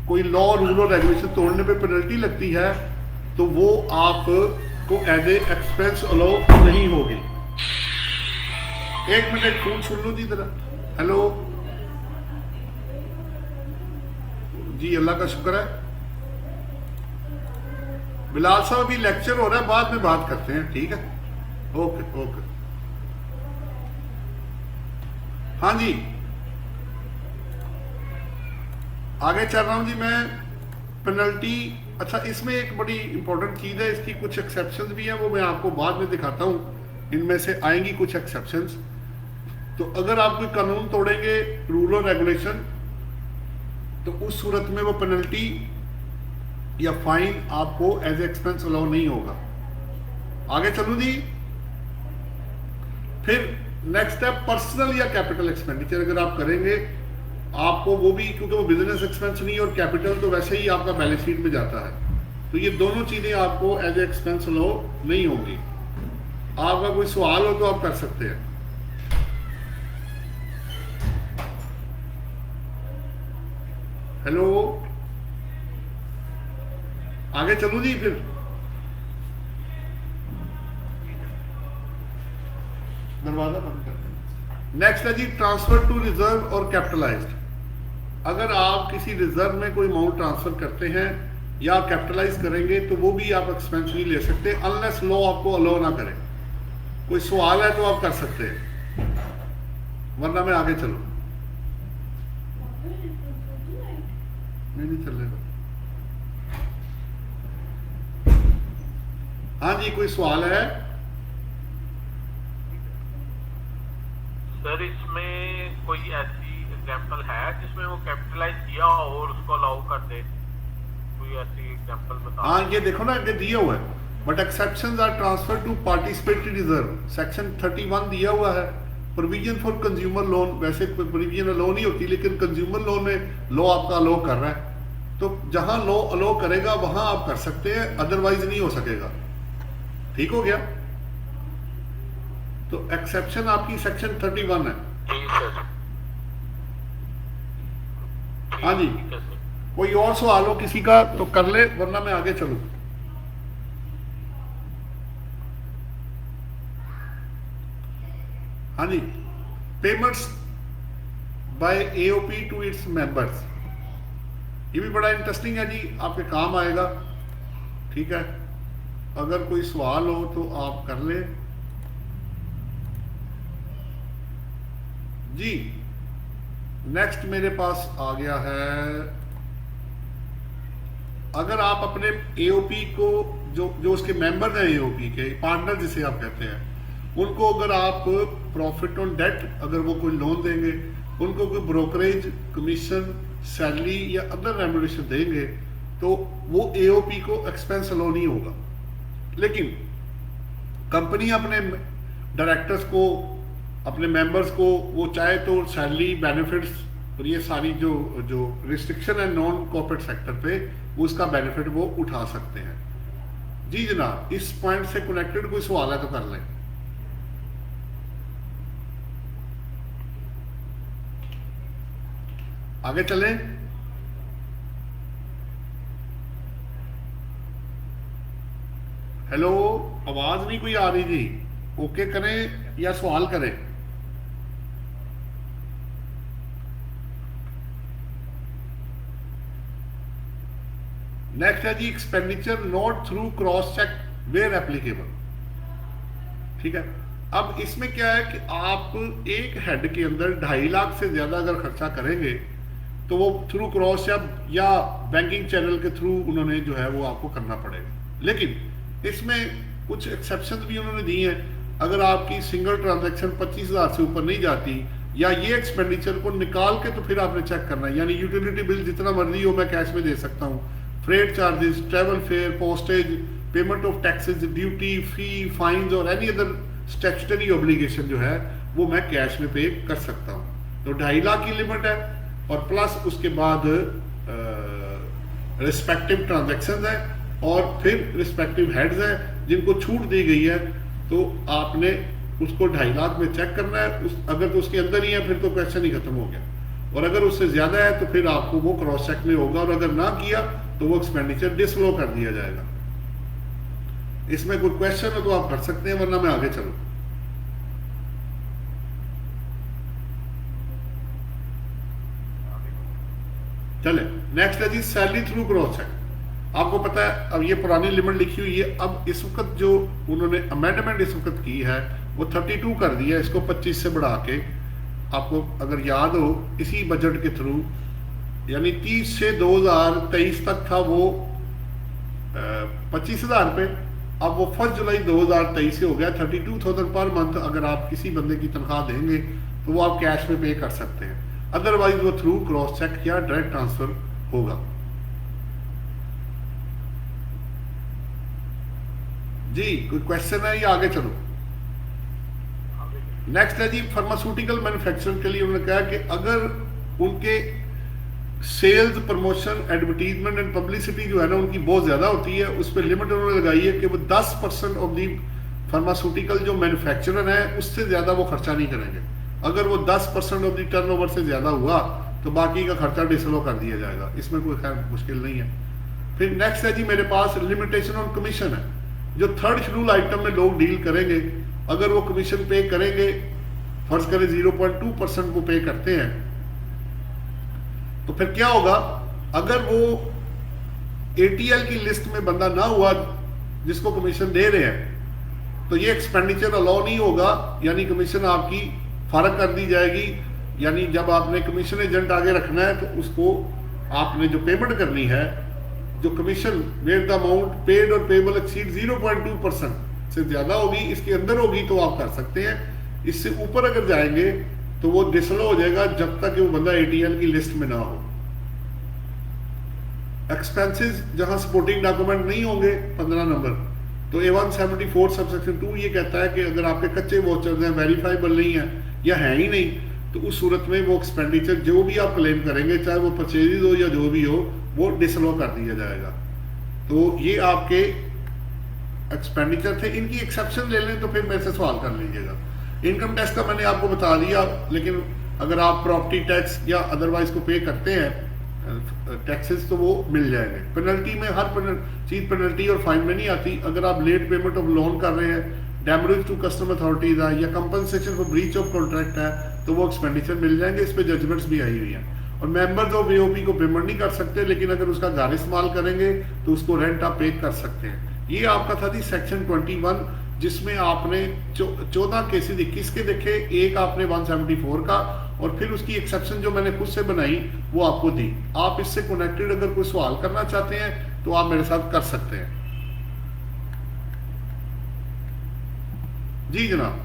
कोई लॉ, रूल और रेगुलेशन तोड़ने पे पेनल्टी लगती है तो वो आपको एज ए एक्सपेंस अलाउ नहीं होगी। एक मिनट फोन सुन लो जी जरा। हेलो जी, अल्लाह का शुक्र है। बिलाल साहब अभी लेक्चर हो रहा है, बाद में बात करते हैं, ठीक है? Okay okay. हाँ जी, आगे चल रहा हूं जी मैं। पेनल्टी, अच्छा इसमें एक बड़ी इंपॉर्टेंट चीज है, इसकी कुछ एक्सेप्शंस भी हैं, वो मैं आपको बाद में दिखाता हूं। इनमें से आएंगी कुछ एक्सेप्शंस। तो अगर आप कोई कानून तोड़ेंगे, रूल और रेगुलेशन, तो उस सूरत में वो पेनल्टी या फाइन आपको एज एक्सपेंस अलाउ नहीं होगा। आगे चलूं जी। फिर नेक्स्ट है पर्सनल या कैपिटल एक्सपेंडिचर। अगर आप करेंगे आपको वो भी, क्योंकि वो बिजनेस एक्सपेंस नहीं और कैपिटल तो वैसे ही आपका बैलेंस शीट में जाता है, तो ये दोनों चीजें आपको एज एक्सपेंस लो नहीं होंगी। आपका कोई सवाल हो तो आप कर सकते हैं। हेलो, आगे चलूं जी। फिर दरवाजा बंद कर दें। नेक्स्ट है जी ट्रांसफर टू रिजर्व और कैपिटलाइज्ड। अगर आप किसी रिजर्व में कोई अमाउंट ट्रांसफर करते हैं या कैपिटलाइज करेंगे तो वो भी आप एक्सपेंस नहीं ले सकते, अनलेस लॉ आपको अलाउ ना करे। कोई सवाल है तो आप कर सकते हैं, वरना मैं आगे चलूं। नहीं चलेगा। हाँ जी, कोई सवाल है? सर इसमें कोई ऐसी एग्जांपल है जिसमें वो कैपिटलाइज किया हो और उसको अलाउ कर दे? कोई ऐसी एग्जांपल बताओ। हाँ, ये देखो ना, आगे दिया हुआ है, but exceptions are transfer to participatory reserve, section 31 दिया हुआ है। प्रोविजन फॉर कंज्यूमर लोन, वैसे कोई प्रोविजन अलाउ नहीं होती, लेकिन कंज्यूमर लोन में लॉ आपका अलाउ कर रहा है। तो जहां लॉ अलो करेगा वहां आप कर सकते हैं, अदरवाइज नहीं हो सकेगा। ठीक हो गया? तो एक्सेप्शन आपकी सेक्शन 31 है। जी सर। हाँ जी, ठीक है सर। कोई और सवाल हो किसी का तो कर ले, वरना मैं आगे चलूं। हाँ जी, payments by AOP to its members, ये भी बड़ा इंटरेस्टिंग है जी, आपके काम आएगा। ठीक है, अगर कोई सवाल हो तो आप कर ले जी। नेक्स्ट मेरे पास आ गया है, अगर आप अपने एओपी को जो उसके मेंबर हैं, एओपी के पार्टनर जिसे आप कहते हैं, उनको अगर आप प्रॉफिट ऑन डेट, अगर वो कोई लोन देंगे, उनको कोई ब्रोकरेज कमीशन सैलरी या अदर रेम्युनरेशन देंगे, तो वो एओपी को एक्सपेंस अलो नहीं होगा। लेकिन कंपनी अपने डायरेक्टर्स को, अपने मेंबर्स को, वो चाहे तो सैलरी, बेनिफिट्स और ये सारी जो रिस्ट्रिक्शन है नॉन कॉर्पोरेट सेक्टर पे, वो उसका बेनिफिट वो उठा सकते हैं। जी जनाब, इस पॉइंट से कनेक्टेड कोई सवाल है तो कर लें। आगे चलें। हेलो, आवाज नहीं कोई आ रही जी, ओके करें या सवाल करें? नेक्स्ट है जी, expenditure not through cross cheque where applicable. ठीक है, अब इसमें क्या है कि आप एक हेड के अंदर 2.5 लाख से ज्यादा अगर खर्चा करेंगे तो वो थ्रू क्रॉस या बैंकिंग चैनल के थ्रू उन्होंने जो है वो आपको करना पड़ेगा। लेकिन इसमें कुछ एक्सेप्शन भी उन्होंने दी हैं। अगर आपकी सिंगल ट्रांजैक्शन 25,000 से ऊपर नहीं जाती, या ये एक्सपेंडिचर को निकाल के तो फिर आपने चेक करना है, यानी यूटिलिटी बिल जितना मर्जी हो मैं कैश में दे सकता हूँ, freight charges, travel fare, postage, payment of taxes, duty, fee, fines और एनी अदर स्टैट्यूटरी ऑब्लिगेशन जो है वो मैं कैश में पे कर सकता हूँ। तो 2.5 लाख की लिमिट है, और प्लस उसके बाद रिस्पेक्टिव ट्रांजैक्शंस है, और फिर रिस्पेक्टिव हेड्स हैं जिनको छूट दी गई है, तो आपने उसको 2.5 लाख में चेक करना है। अगर तो उसके अंदर ही है फिर तो क्वेश्चन ही खत्म हो गया, और अगर उससे ज्यादा है तो फिर आपको वो क्रॉस चेक में होगा, और अगर ना किया तो वो एक्सपेंडिचर डिसलो कर दिया जाएगा। इसमें कोई क्वेश्चन हो तो आप कर सकते हैं, वरना मैं आगे चलूं। चले, नेक्स्ट है जी, सैलरी थ्रू क्रॉस चेक। आपको पता है अब ये पुरानी लिमिट लिखी हुई है, अब इस वक्त जो उन्होंने अमेंडमेंट इस वक्त की है वो 32 कर दिया, इसको 25 से बढ़ा के। आपको अगर याद हो इसी बजट के थ्रू, यानी 30 से 2023 तक था वो 25,000 रुपये, अब वो 1 जुलाई 2023 से हो गया 32,000 पर मंथ। अगर आप किसी बंदे की तनख्वाह देंगे तो वो आप कैश में पे कर सकते हैं, अदरवाइज वो थ्रू क्रॉस चेक या डायरेक्ट ट्रांसफर होगा। जी कोई क्वेश्चन है या आगे चलो? नेक्स्ट है जी, फार्मास्यूटिकल मैन्युफैक्चरर के लिए उन्होंने कहा कि अगर उनके sales, promotion, advertisement and publicity जो है ना उनकी बहुत ज्यादा होती है, उस पर लिमिट उन्होंने लगाई है कि वो 10% ऑफ दी फार्मास्यूटिकल जो मैन्युफैक्चरर है उससे ज्यादा वो खर्चा नहीं करेंगे। अगर वो 10% ऑफ दी टर्नओवर से ज्यादा हुआ तो बाकी का खर्चा डिसलो कर दिया जाएगा, इसमें कोई खैर मुश्किल नहीं है। फिर नेक्स्ट है जी मेरे पास लिमिटेशन ऑन कमीशन है, जो थर्ड शेड्यूल आइटम में लोग डील करेंगे, अगर वो कमीशन पे करेंगे, फर्ज करें 0.2% वो पे करते हैं, तो फिर क्या होगा, अगर वो एटीएल की लिस्ट में बंदा ना हुआ जिसको कमीशन दे रहे हैं, तो ये एक्सपेंडिचर अलाउ नहीं होगा, यानी कमीशन आपकी फर्क कर दी जाएगी। यानी जब आपने कमीशन एजेंट आगे रखना है तो उसको आपने जो पेमेंट करनी है, जो commission where the amount paid और पेबल एक्सीड 0.2% से ज्यादा होगी, इसके अंदर होगी तो आप कर सकते हैं, इससे ऊपर अगर जाएंगे तो वो डिसलो हो जाएगा जब तक कि वो बंदा एटीएल की लिस्ट में ना हो। एक्सपेंसेस जहां सपोर्टिंग डॉक्यूमेंट नहीं होंगे 15 नंबर, तो A174 सबसेक्शन 2 ये कहता है कि अगर आपके कच्चे वोचर्स हैं, वेरीफाइबल नहीं है या है ही नहीं, तो उस सूरत में वो एक्सपेंडिचर जो भी आप क्लेम करेंगे, चाहे वो परचेजेज हो या जो भी हो, वो डिसअलो कर दिया जाएगा। तो ये आपके एक्सपेंडिचर थे, इनकी एक्सेप्शन ले लें तो फिर मेरे से सवाल कर लीजिएगा। इनकम टैक्स का मैंने आपको बता दिया, लेकिन अगर आप प्रॉपर्टी टैक्स या अदरवाइज को पे करते हैं टैक्सेस तो वो मिल जाएंगे। पेनल्टी में हर चीज़ पेनल्टी और फाइन में नहीं आती। अगर आप लेट पेमेंट ऑफ लोन कर रहे हैं, डैमेज टू कस्टम अथॉरिटीज है या compensation for breach of contract है, तो वो एक्सपेंडिचर मिल जाएंगे। इस पर जजमेंट्स भी आई हुई हैं। और मेंबर्स ऑफ AOP को पेमेंट नहीं कर सकते, लेकिन अगर उसका घर इस्तेमाल करेंगे तो उसको रेंट आप पे कर सकते हैं। ये आपका था जी सेक्शन 21, जिसमें आपने 14 केसेस 21 के देखे, एक आपने 174 का, और फिर उसकी एक्सेप्शन जो मैंने खुद से बनाई वो आपको दी। आप इससे कनेक्टेड अगर कोई सवाल करना चाहते हैं तो आप मेरे साथ कर सकते हैं। जी जनाब।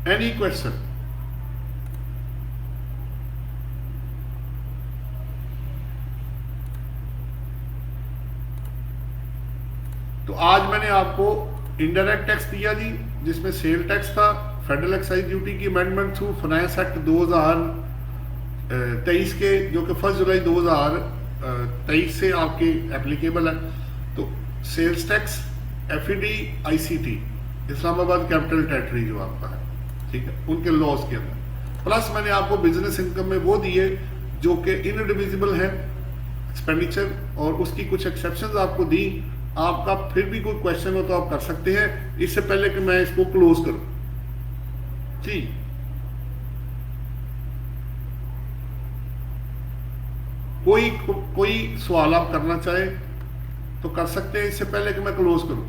Any question? तो आज मैंने आपको इनडायरेक्ट टैक्स दिया जी, जिसमें सेल टैक्स था, फेडरल एक्साइज ड्यूटी की अमेंडमेंट थ्रू फाइनेंस एक्ट 2023 के, जो कि 1 जुलाई 2023 से आपके एप्लीकेबल है। तो sales tax, FED, ICT, Islamabad capital territory जो आपका है, ठीक है, उनके लॉज के अंदर, प्लस मैंने आपको बिजनेस इनकम में वो दिए जो कि इनडिविजिबल है एक्सपेंडिचर, और उसकी कुछ एक्सेप्शंस आपको दी। आपका फिर भी कोई क्वेश्चन हो तो आप कर सकते हैं, इससे पहले कि मैं इसको क्लोज करूं। जी, कोई सवाल आप करना चाहे तो कर सकते हैं, इससे पहले कि मैं क्लोज करूं।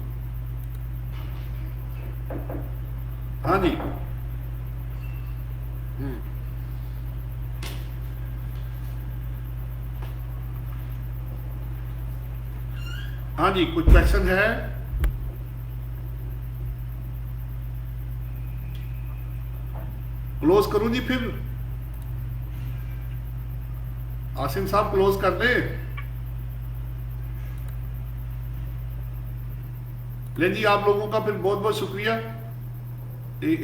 हाँ जी। हाँ जी, कुछ क्वेश्चन है? क्लोज करूं जी फिर? आसिम साहब क्लोज कर दे। ले जी, आप लोगों का फिर बहुत बहुत शुक्रिया।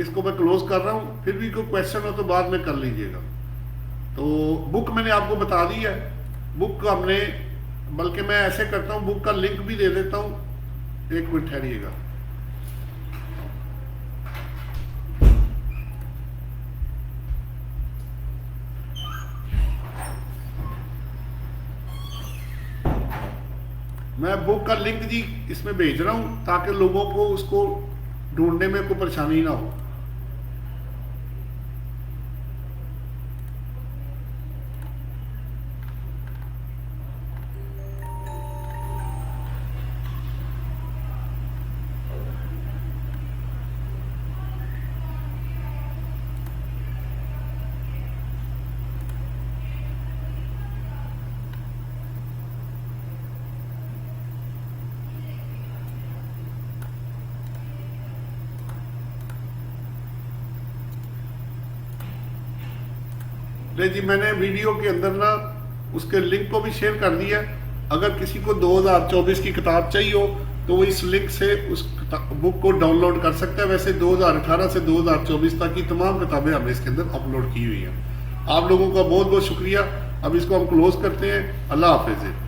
इसको मैं क्लोज कर रहा हूं, फिर भी कोई क्वेश्चन हो तो बाद में कर लीजिएगा। तो बुक मैंने आपको बता दी है। बुक हमने, बल्कि मैं ऐसे करता हूं, बुक का लिंक भी दे देता हूं। एक मिनट ठहरिएगा। मैं बुक का लिंक जी इसमें भेज रहा हूं, ताकि लोगों को उसको ढूंढने में कोई परेशानी ना हो। जी, मैंने वीडियो के अंदर ना उसके लिंक को भी शेयर कर दिया। अगर किसी को 2024 की किताब चाहिए हो तो वो इस लिंक से उस बुक को डाउनलोड कर सकता है। वैसे 2018 से 2024 तक की तमाम किताबें हमने इसके अंदर अपलोड की हुई हैं। आप लोगों का बहुत बहुत शुक्रिया। अब इसको हम क्लोज करते हैं। अल्लाह हाफिज़।